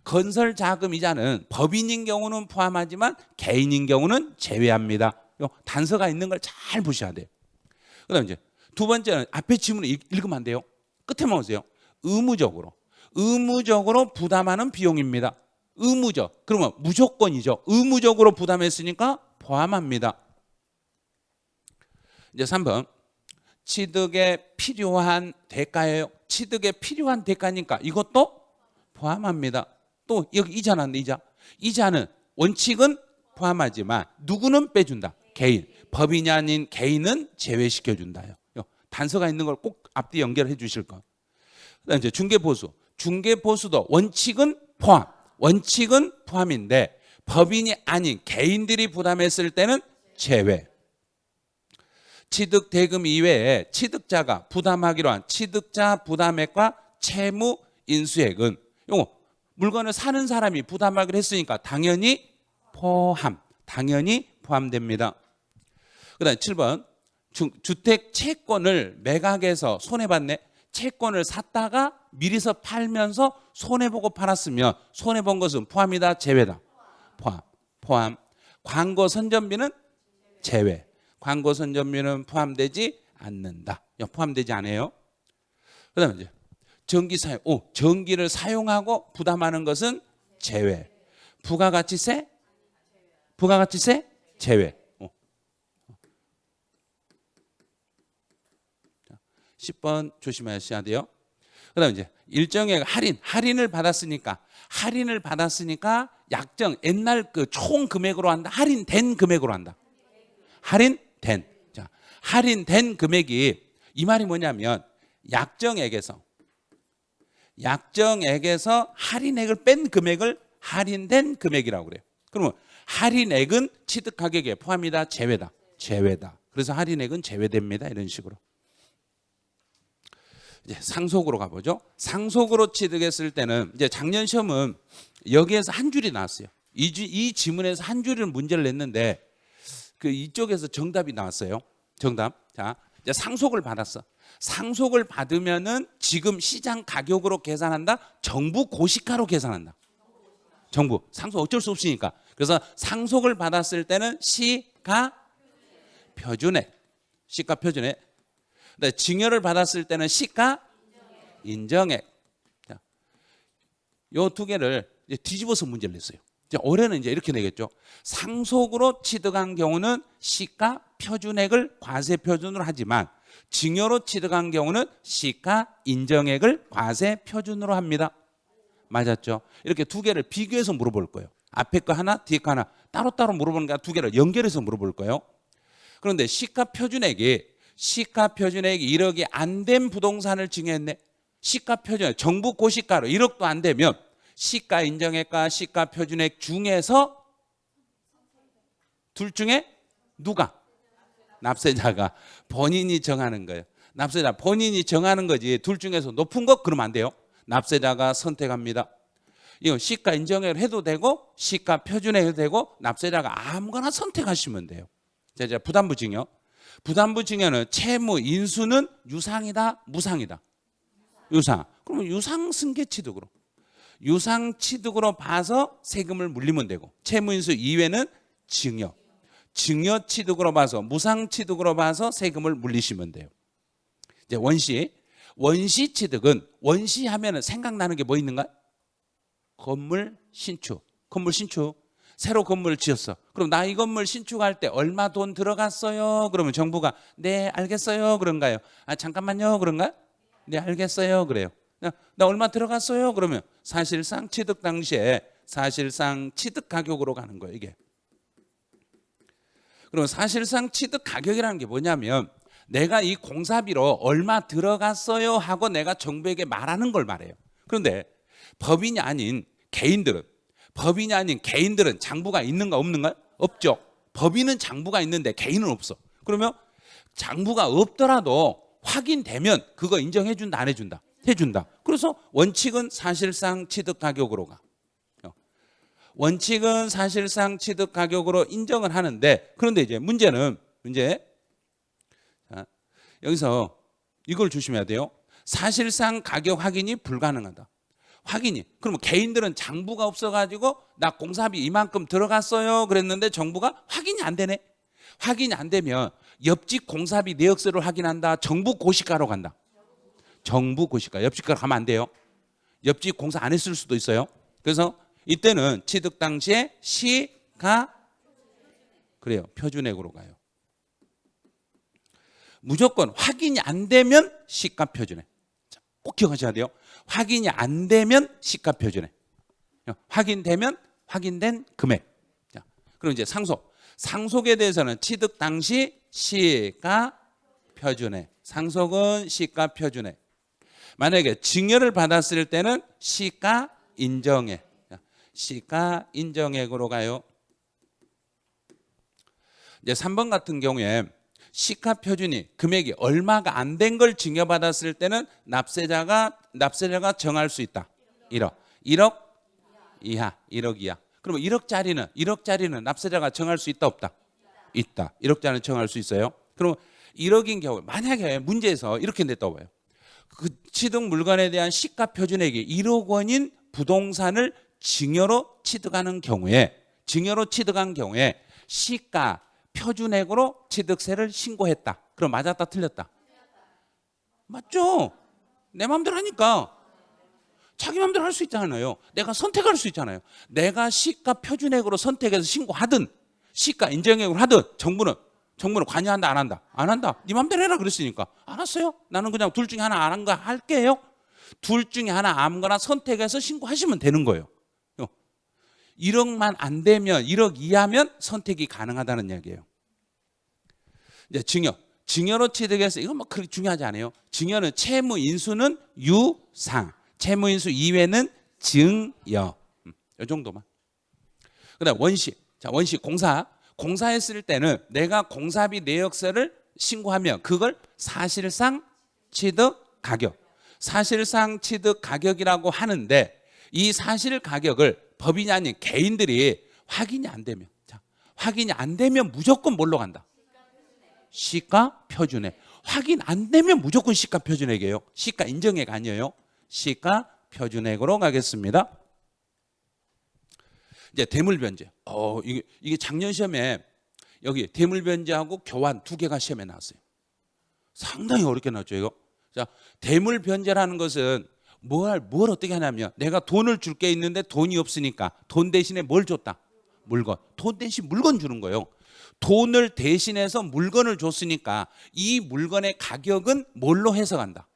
Speaker 1: 건설 자금 이자는 법인인 경우는 포함하지만 개인인 경우는 제외합니다. 단서가 있는 걸 잘 보셔야 돼요. 그다음 이제 두 번째는 앞에 지문을 읽으면 안 돼요. 끝에만 오세요. 의무적으로 부담하는 비용입니다. 의무적. 그러면 무조건이죠. 의무적으로 부담했으니까 포함합니다. 이제 3번. 취득에 필요한 대가예요. 취득에 필요한 대가니까 이것도 포함합니다. 또 여기 이자 나왔네. 이자는 원칙은 포함하지만 누구는 빼준다? 개인. 법인이 아닌 개인은 제외시켜준다요. 단서가 있는 걸 꼭 앞뒤 연결해 주실 거. 그다음 이제 중개보수. 중개보수도 원칙은 포함인데 법인이 아닌 개인들이 부담했을 때는 제외. 취득 대금 이외에 취득자가 부담하기로 한 취득자 부담액과 채무 인수액은 요거 물건을 사는 사람이 부담하기로 했으니까 당연히 포함됩니다. 그다음 7번. 주택 채권을 매각해서 손해봤네. 채권을 샀다가 미리서 팔면서 손해보고 팔았으면 손해본 것은 포함이다 제외다? 포함. 광고 선전비는 제외. 광고 선전비는 포함되지 않는다. 포함되지 않아요. 그다음에 이제 전기를 사용하고 부담하는 것은 제외. 부가가치세 제외. 10번 조심하셔야 돼요. 그다음 이제 일정액 할인을 받았으니까 약정 옛날 그 총 금액으로 한다. 할인된 금액으로 한다. 할인된 금액이 이 말이 뭐냐면 약정액에서 할인액을 뺀 금액을 할인된 금액이라고 그래요. 그러면 할인액은 취득 가격에 포함이다 제외다? 제외다. 그래서 할인액은 제외됩니다. 이런 식으로. 이제 상속으로 가보죠. 상속으로 취득했을 때는 이제 작년 시험은 여기에서 한 줄이 나왔어요. 이 지문에서 한 줄을 문제를 냈는데 그 이쪽에서 정답이 나왔어요. 정답. 자, 이제 상속을 받았어. 상속을 받으면은 지금 시장 가격으로 계산한다. 정부 고시가로 계산한다. 정부 상속 어쩔 수 없으니까. 그래서 상속을 받았을 때는 시가 표준액. 근데 증여를 받았을 때는 시가 인정액. 이 두 개를 이제 뒤집어서 문제를 냈어요. 이제 올해는 이제 이렇게 내겠죠. 상속으로 취득한 경우는 시가 표준액을 과세 표준으로 하지만 증여로 취득한 경우는 시가 인정액을 과세 표준으로 합니다. 맞았죠? 이렇게 두 개를 비교해서 물어볼 거예요. 앞에 거 하나, 뒤에 거 하나 따로따로 물어보는 게 두 개를 연결해서 물어볼 거예요. 그런데 시가 표준액이 1억이 안 된 부동산을 증여했네. 시가 표준액, 정부 고시가로 1억도 안 되면 시가 인정액과 시가 표준액 중에서 둘 중에 누가? 납세자가 본인이 정하는 거예요. 납세자 본인이 정하는 거지. 둘 중에서 높은 거 그러면 안 돼요. 납세자가 선택합니다. 이거 시가 인정액을 해도 되고 시가 표준액 해도 되고 납세자가 아무거나 선택하시면 돼요. 자, 이제 부담부 증여. 부담부 증여는 채무 인수는 유상이다, 무상이다. 유상. 그러면 유상 승계 취득으로. 유상 취득으로 봐서 세금을 물리면 되고 채무 인수 이외는 증여. 증여 취득으로 봐서 무상 취득으로 봐서 세금을 물리시면 돼요. 이제 원시. 원시 취득은 원시 하면은 생각나는 게 뭐 있는가? 건물 신축. 건물 신축. 새로 건물을 지었어. 그럼 나 이 건물 신축할 때 얼마 돈 들어갔어요? 그러면 정부가 네 알겠어요 그런가요? 아 잠깐만요 그런가요? 네 알겠어요 그래요. 나 얼마 들어갔어요? 그러면 사실상 취득 당시에 사실상 취득 가격으로 가는 거예요 이게. 그럼 사실상 취득 가격이라는 게 뭐냐면 내가 이 공사비로 얼마 들어갔어요 하고 내가 정부에게 말하는 걸 말해요. 그런데 법인이 아닌 개인들은 장부가 있는가 없는가? 없죠. 법인은 장부가 있는데 개인은 없어. 그러면 장부가 없더라도 확인되면 그거 인정해 준다 안 해준다? 해준다. 그래서 원칙은 사실상 취득 가격으로 가. 원칙은 사실상 취득 가격으로 인정을 하는데 그런데 이제 자, 여기서 이걸 조심해야 돼요. 사실상 가격 확인이 불가능하다. 확인이. 그러면 개인들은 장부가 없어가지고 나 공사비 이만큼 들어갔어요 그랬는데 정부가 확인이 안 되네. 확인이 안 되면 옆집 공사비 내역서를 확인한다. 정부 고시가로 간다. 정부 고시가. 옆집가로 가면 안 돼요. 옆집 공사 안 했을 수도 있어요. 그래서 이때는 취득 당시에 시가 그래요. 표준액으로 가요. 무조건 확인이 안 되면 시가 표준액. 꼭 기억하셔야 돼요. 확인이 안 되면 시가 표준액. 확인되면 확인된 금액. 자, 그럼 이제 상속. 상속에 대해서는 취득 당시 시가 표준액. 상속은 시가 표준액. 만약에 증여를 받았을 때는 시가 인정액. 시가 인정액으로 가요. 이제 3번 같은 경우에 시가 표준이 금액이 얼마가 안 된 걸 증여받았을 때는 납세자가 정할 수 있다. 1억. 1억 이하. 1억 이하. 그러면 1억짜리는 납세자가 정할 수 있다 없다? 있다. 1억짜리는 정할 수 있어요. 그럼 1억인 경우 만약에 문제에서 이렇게 냈다고 봐요. 그 취득 물건에 대한 시가 표준액이 1억 원인 부동산을 증여로 취득한 경우에 시가 표준액으로 취득세를 신고했다. 그럼 맞았다 틀렸다? 맞죠? 내 마음대로 하니까. 자기 마음대로 할 수 있잖아요. 내가 선택할 수 있잖아요. 내가 시가 표준액으로 선택해서 신고하든 시가 인정액으로 하든 정부는 관여한다 안 한다? 안 한다. 네 마음대로 해라 그랬으니까. 알았어요. 나는 그냥 둘 중에 하나 안 한 거 할게요. 둘 중에 하나 아무거나 선택해서 신고하시면 되는 거예요. 1억만 안 되면 1억 이하면 선택이 가능하다는 이야기예요. 이제 증여로 취득해서 이건 뭐 그렇게 중요하지 않아요. 증여는 채무 인수는 유상, 채무 인수 이외는 증여. 이 정도만. 그다음 원시. 자, 원시 공사했을 때는 내가 공사비 내역서를 신고하면 그걸 사실상 취득 가격이라고 하는데 이 사실 가격을 법인이 아닌 개인들이 확인이 안 되면 무조건 뭘로 간다? 시가 표준액. 확인 안 되면 무조건 시가 표준액이에요. 시가 인정액 아니에요. 시가 표준액으로 가겠습니다. 이제 대물변제. 이게 작년 시험에 여기 대물변제하고 교환 두 개가 시험에 나왔어요. 상당히 어렵게 나왔죠, 이거. 자, 대물변제라는 것은 뭘 어떻게 하냐면 내가 돈을 줄 게 있는데 돈이 없으니까 돈 대신에 뭘 줬다? 물건. 돈 대신 물건 주는 거예요. 돈을 대신해서 물건을 줬으니까 이 물건의 가격은 뭘로 해석한다?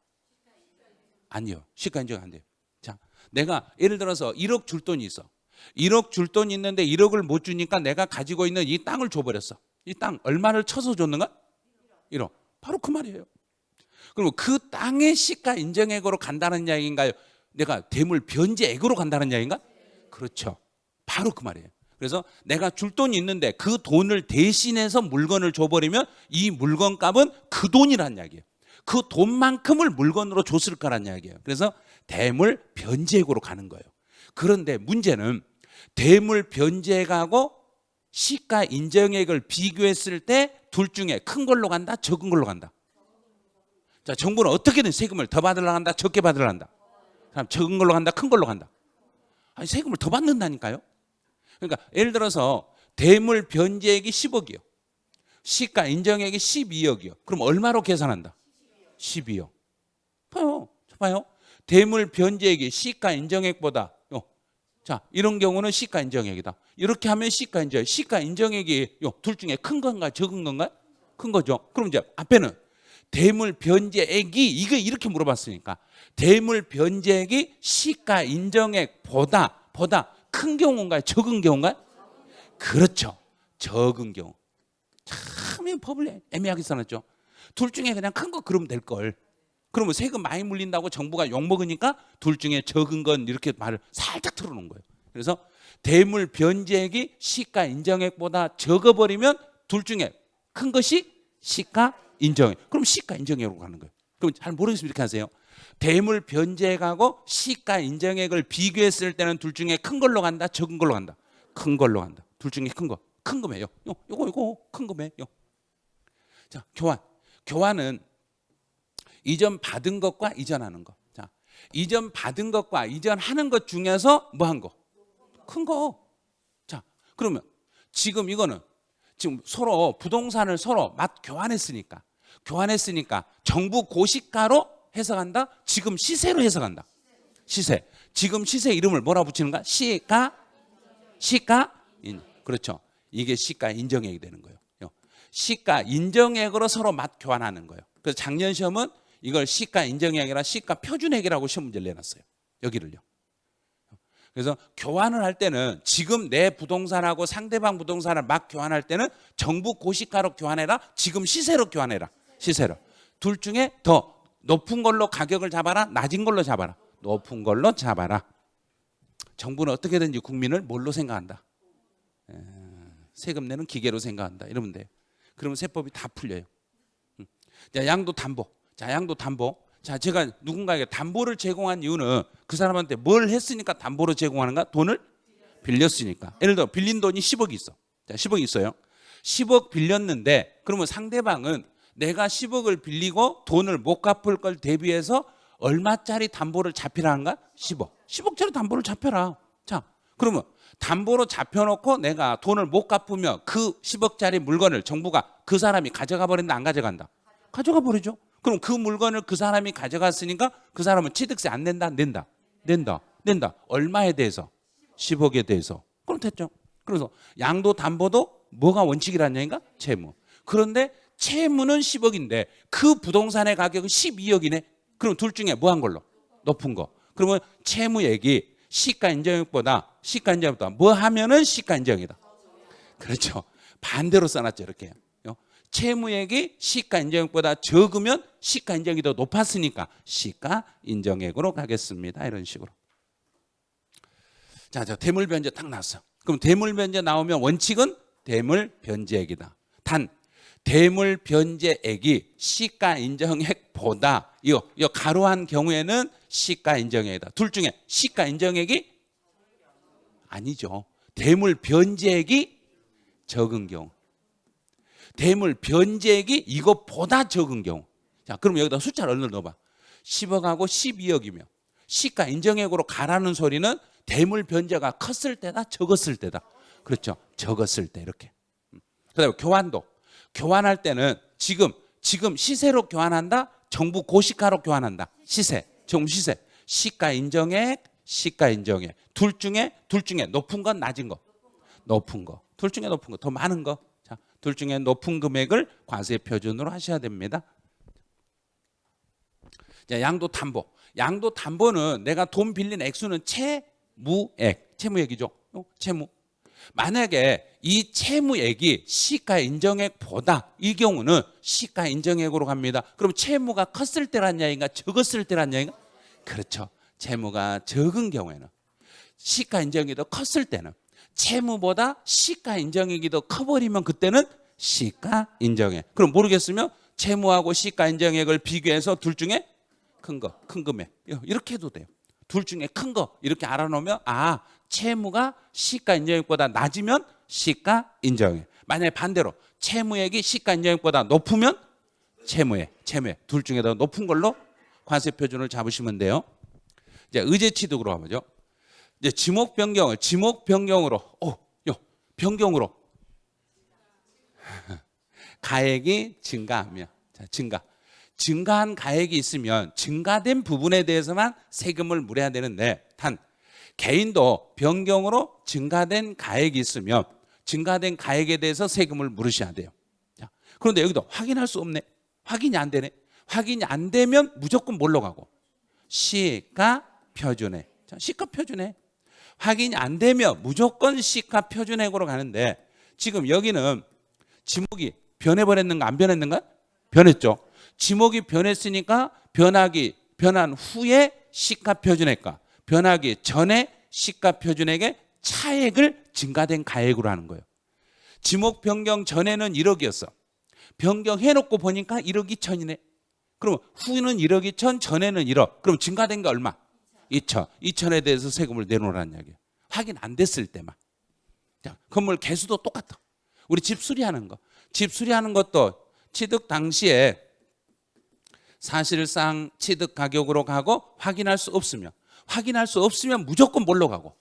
Speaker 1: 아니요. 시가 인정 안 돼요. 자, 내가 예를 들어서 1억 줄 돈이 있어. 1억 줄 돈이 있는데 1억을 못 주니까 내가 가지고 있는 이 땅을 줘버렸어. 이 땅 얼마를 쳐서 줬는가? 1억. 바로 그 말이에요. 그럼 그 땅의 시가 인정액으로 간다는 이야기인가요? 내가 대물 변제액으로 간다는 이야기인가? 그렇죠. 바로 그 말이에요. 그래서 내가 줄 돈이 있는데 그 돈을 대신해서 물건을 줘버리면 이 물건 값은 그 돈이란 이야기예요. 그 돈만큼을 물건으로 줬을 거란 이야기예요. 그래서 대물 변제액으로 가는 거예요. 그런데 문제는 대물 변제액하고 시가 인정액을 비교했을 때 둘 중에 큰 걸로 간다, 적은 걸로 간다. 자, 정부는 어떻게든 세금을 더 받으려 한다, 적게 받으려 한다. 그럼 적은 걸로 간다, 큰 걸로 간다. 아니, 세금을 더 받는다니까요. 그러니까 예를 들어서 대물 변제액이 10억이요. 시가 인정액이 12억이요. 그럼 얼마로 계산한다? 12억. 봐요. 대물 변제액이 시가 인정액보다 자, 이런 경우는 시가 인정액이다. 이렇게 하면 시가 인정액. 시가 인정액이 둘 중에 큰 건가 적은 건가? 큰 거죠. 그럼 이제 앞에는 대물 변제액이 이거 이렇게 물어봤으니까 대물 변제액이 시가 인정액보다 큰 경우인가요? 적은 경우인가요? 그렇죠. 적은 경우. 참 법을 애매하게 써놨죠. 둘 중에 그냥 큰 거 그러면 될 걸. 그러면 세금 많이 물린다고 정부가 욕먹으니까 둘 중에 적은 건 이렇게 말을 살짝 틀어놓은 거예요. 그래서 대물 변제액이 시가 인정액보다 적어버리면 둘 중에 큰 것이 시가 인정액. 그럼 시가 인정액으로 가는 거예요. 그럼 잘 모르겠으면 이렇게 하세요. 대물 변제액하고 시가 인정액을 비교했을 때는 둘 중에 큰 걸로 간다, 적은 걸로 간다. 큰 걸로 간다. 둘 중에 큰 거. 큰 거매요. 요거 큰 거매요. 자, 교환은 이전 받은 것과 이전하는 것. 자, 이전 받은 것과 이전하는 것 중에서 뭐 한 거? 큰 거. 자, 그러면 지금 이거는 지금 서로 부동산을 서로 교환했으니까 정부 고시가로 해석한다. 지금 시세로 해석한다. 시세. 지금 시세 이름을 뭐라 붙이는가? 시가 그렇죠. 이게 시가 인정액이 되는 거예요. 시가 인정액으로 서로 교환하는 거예요. 그래서 작년 시험은 이걸 시가 인정액이라 시가 표준액이라고 시험 문제를 내놨어요. 여기를요. 그래서 교환을 할 때는 지금 내 부동산하고 상대방 부동산을 교환할 때는 정부 고시가로 교환해라. 지금 시세로 교환해라. 시세로. 둘 중에 더 높은 걸로 가격을 잡아라. 낮은 걸로 잡아라. 높은 걸로 잡아라. 정부는 어떻게든지 국민을 뭘로 생각한다? 세금 내는 기계로 생각한다. 이러면 돼요. 그러면 세법이 다 풀려요. 자, 양도 담보. 자, 제가 누군가에게 담보를 제공한 이유는 그 사람한테 뭘 했으니까 담보로 제공하는가? 돈을 빌렸으니까. 예를 들어 빌린 돈이 10억이 있어. 자, 10억이 있어요. 10억 빌렸는데 그러면 상대방은 내가 10억을 빌리고 돈을 못 갚을 걸 대비해서 얼마짜리 담보를 잡히라는가? 10억. 10억짜리 담보를 잡혀라. 자, 그러면 담보로 잡혀놓고 내가 돈을 못 갚으면 그 10억짜리 물건을 정부가 그 사람이 가져가 버린다, 안 가져간다? 가져가 버리죠. 그럼 그 물건을 그 사람이 가져갔으니까 그 사람은 취득세 안 낸다, 안 낸다? 낸다. 얼마에 대해서? 10억에 대해서. 그럼 됐죠. 그래서 양도 담보도 뭐가 원칙이라는 얘기인가? 채무. 그런데 채무는 10억인데 그 부동산의 가격은 12억이네. 그럼 둘 중에 뭐 한 걸로? 높은 거. 그러면 채무액이 시가 인정액보다 뭐 하면은 시가 인정이다. 그렇죠. 반대로 써놨죠. 이렇게. 채무액이 시가 인정액보다 적으면 시가 인정이 더 높았으니까 시가 인정액으로 가겠습니다. 이런 식으로. 자, 대물 변제 딱 나왔어. 그럼 대물 변제 나오면 원칙은 대물 변제액이다. 단 대물 변제액이 시가 인정액보다 이 가로한 경우에는 시가 인정액이다. 둘 중에 시가 인정액이 아니죠. 대물 변제액이 적은 경우. 대물 변제액이 이것보다 적은 경우. 자, 그럼 여기다 숫자를 얼른 넣어봐. 10억하고 12억이면 시가 인정액으로 가라는 소리는 대물 변제가 컸을 때다, 적었을 때다. 그렇죠. 적었을 때 이렇게. 그다음에 교환도. 교환할 때는 지금 시세로 교환한다. 정부 고시가로 교환한다. 시세. 정부 시세. 시가 인정액. 둘 중에 높은 건 낮은 거. 높은 거. 둘 중에 높은 거. 더 많은 거. 자, 둘 중에 높은 금액을 과세 표준으로 하셔야 됩니다. 자, 양도 담보. 양도 담보는 내가 돈 빌린 액수는 채무액이죠. 채무. 만약에 이 채무액이 시가 인정액보다 이 경우는 시가 인정액으로 갑니다. 그럼 채무가 컸을 때란 이야기인가 적었을 때란 이야기인가? 그렇죠. 채무가 적은 경우에는 시가 인정액이 더 컸을 때는 채무보다 시가 인정액이 더 커버리면 그때는 시가 인정액. 그럼 모르겠으면 채무하고 시가 인정액을 비교해서 둘 중에 큰 거, 큰 금액 이렇게 해도 돼요. 둘 중에 큰 거 이렇게 알아놓으면 채무가 시가 인정액보다 낮으면 시가 인정액. 만약에 반대로 채무액이 시가 인정액보다 높으면 채무액 둘 중에 더 높은 걸로 관세 표준을 잡으시면 돼요. 이제 의제 취득으로 가보죠. 이제 지목 변경으로 변경으로 가액이 증가하면 증가한 가액이 있으면 증가된 부분에 대해서만 세금을 물어야 되는데 단 개인도 변경으로 증가된 가액이 있으면 증가된 가액에 대해서 세금을 물으셔야 돼요. 자, 그런데 여기도 확인할 수 없네. 확인이 안 되네. 확인이 안 되면 무조건 뭘로 가고? 시가 표준액. 자, 시가 표준액. 확인이 안 되면 무조건 시가 표준액으로 가는데 지금 여기는 지목이 변해버렸는가 안 변했는가? 변했죠. 지목이 변했으니까 변한 후에 시가 표준액과 변하기 전에 시가 표준액의 차액을 증가된 가액으로 하는 거예요. 지목 변경 전에는 1억이었어. 변경해놓고 보니까 1억 2천이네. 그럼 후는 1억 2천, 전에는 1억. 그럼 증가된 게 얼마? 2천. 2천에 대해서 세금을 내놓으라는 이야기예요. 확인 안 됐을 때만. 자, 건물 개수도 똑같아. 우리 집 수리하는 거. 집 수리하는 것도 취득 당시에 사실상 취득 가격으로 가고 확인할 수 없으면 무조건 뭘로 가고?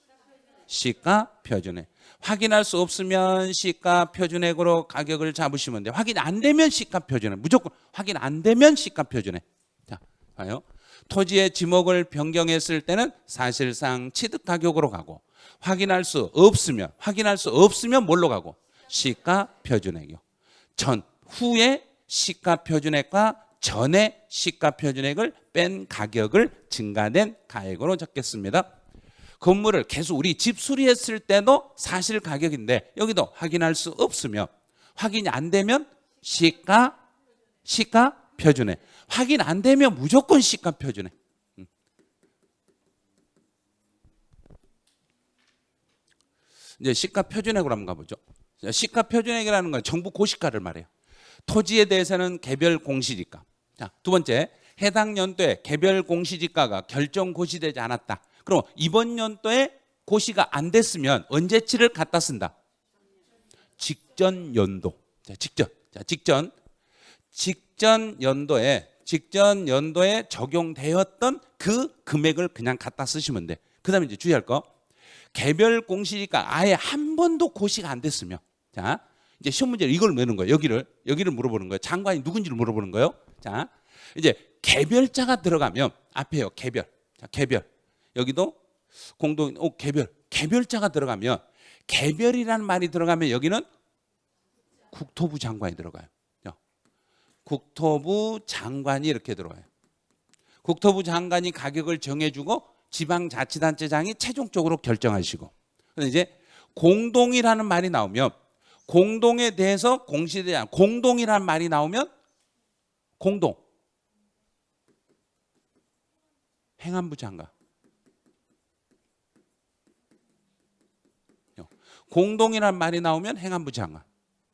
Speaker 1: 시가 표준액. 확인할 수 없으면 시가 표준액으로 가격을 잡으시면 돼요. 확인 안 되면 시가 표준액. 무조건 확인 안 되면 시가 표준액. 자, 봐요. 토지의 지목을 변경했을 때는 사실상 취득 가격으로 가고 확인할 수 없으면 뭘로 가고? 시가 표준액이요. 후에 시가 표준액과 전에 시가 표준액을 뺀 가격을 증가된 가액으로 적겠습니다. 건물을 계속 우리 집 수리했을 때도 사실 가격인데 여기도 확인할 수 없으면 확인이 안 되면 시가 표준액. 확인 안 되면 무조건 시가 표준액. 이제 시가 표준액으로 한번 가보죠. 시가 표준액이라는 건 정부 고시가를 말해요. 토지에 대해서는 개별 공시지가. 자, 두 번째, 해당 연도에 개별 공시지가가 결정 고시되지 않았다. 그럼 이번 연도에 고시가 안 됐으면 언제치를 갖다 쓴다? 직전 연도. 자, 직전 연도에 적용되었던 그 금액을 그냥 갖다 쓰시면 돼. 그다음에 이제 주의할 거. 개별 공시지가 아예 한 번도 고시가 안 됐으면, 자, 이제 시험 문제를 이걸 내는 거예요. 여기를 물어보는 거예요. 장관이 누군지를 물어보는 거예요. 자, 이제 개별자가 들어가면 앞에요. 개별. 자, 개별. 여기도 개별자가 들어가면 개별이라는 말이 들어가면 여기는 국토부 장관이 들어가요. 국토부 장관이 이렇게 들어와요. 국토부 장관이 가격을 정해주고 지방자치단체장이 최종적으로 결정하시고. 그런데 이제 공동이라는 말이 나오면 공동에 대해서 공시되지 않은 공동이라는 말이 나오면 공동 행안부 장관. 공동이라는 말이 나오면 행안부 장관.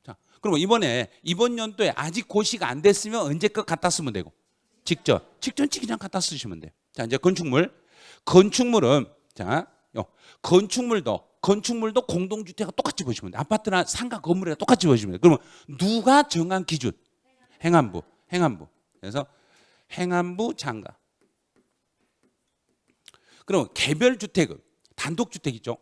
Speaker 1: 자, 그럼 이번 연도에 아직 고시가 안 됐으면 언제껏 갖다 쓰면 되고 직전치 그냥 갖다 쓰시면 돼요. 자, 이제 건축물은 자, 건축물도 공동주택과 똑같이 보시면 돼요. 아파트나 상가 건물이랑 똑같이 보시면 돼요. 그러면 누가 정한 기준? 행안부. 그래서 행안부 장관. 그럼 개별주택은 단독주택이죠.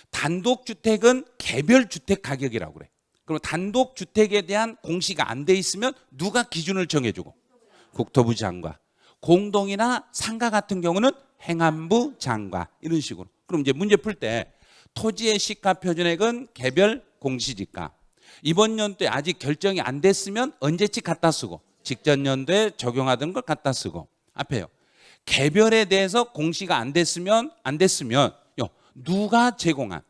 Speaker 1: 단독주택은 개별주택 가격이라고 그래. 그럼 단독주택에 대한 공시가 안 돼 있으면 누가 기준을 정해주고? 국토부 장관. 공동이나 상가 같은 경우는 행안부 장관. 이런 식으로. 그럼 이제 문제 풀 때 토지의 시가 표준액은 개별 공시지가. 이번 연도에 아직 결정이 안 됐으면 언제치 갖다 쓰고 직전 연도에 적용하던 걸 갖다 쓰고. 앞에요. 개별에 대해서 공시가 안 됐으면 누가 제공한?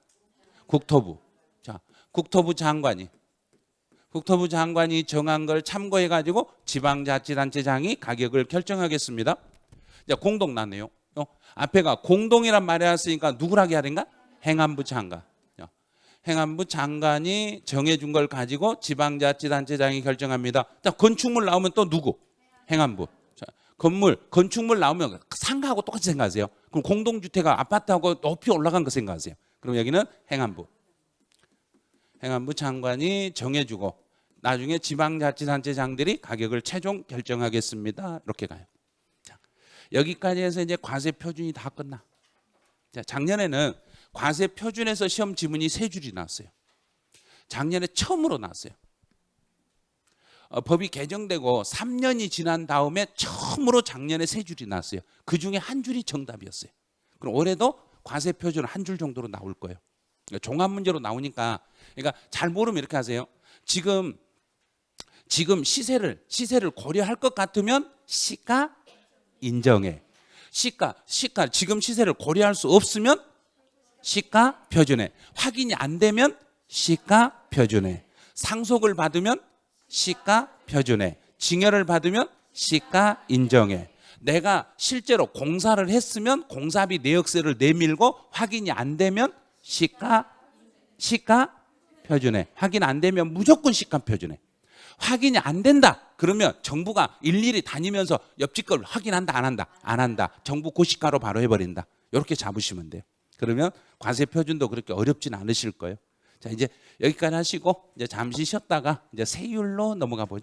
Speaker 1: 국토부. 국토부 장관이 정한 걸 참고해 가지고 지방자치단체장이 가격을 결정하겠습니다. 자, 공동 나네요. 앞에가 공동이란 말이 왔으니까 누구라고 해야 되는가? 행안부 장관. 행안부 장관이 정해준 걸 가지고 지방자치단체장이 결정합니다. 자, 건축물 나오면 또 누구? 행안부. 자, 건축물 나오면 상가하고 똑같이 생각하세요. 그럼 공동주택 아파트하고 높이 올라간 거 생각하세요. 그럼 여기는 행안부 장관이 정해주고 나중에 지방자치단체장들이 가격을 최종 결정하겠습니다. 이렇게 가요. 자, 여기까지 해서 이제 과세 표준이 다 끝나. 자, 작년에는 과세 표준에서 시험 지문이 3줄이 나왔어요. 작년에 처음으로 나왔어요. 법이 개정되고 3년이 지난 다음에 처음으로 작년에 3줄이 나왔어요. 그 중에 한 줄이 정답이었어요. 그럼 올해도 과세 표준 한 줄 정도로 나올 거예요. 그러니까 종합 문제로 나오니까, 그러니까 잘 모르면 이렇게 하세요. 지금 시세를 고려할 것 같으면 시가 인정해. 시가 지금 시세를 고려할 수 없으면 시가 표준해. 확인이 안 되면 시가 표준해. 상속을 받으면 시가 표준해. 증여를 받으면 시가 인정해. 내가 실제로 공사를 했으면 공사비 내역세를 내밀고 확인이 안 되면 시가 표준해. 확인 안 되면 무조건 시가 표준해. 확인이 안 된다 그러면 정부가 일일이 다니면서 옆집 걸 확인한다 안 한다. 정부 고시가로 바로 해버린다. 이렇게 잡으시면 돼요. 그러면 과세 표준도 그렇게 어렵진 않으실 거예요. 자, 이제 여기까지 하시고 이제 잠시 쉬었다가 이제 세율로 넘어가 보죠.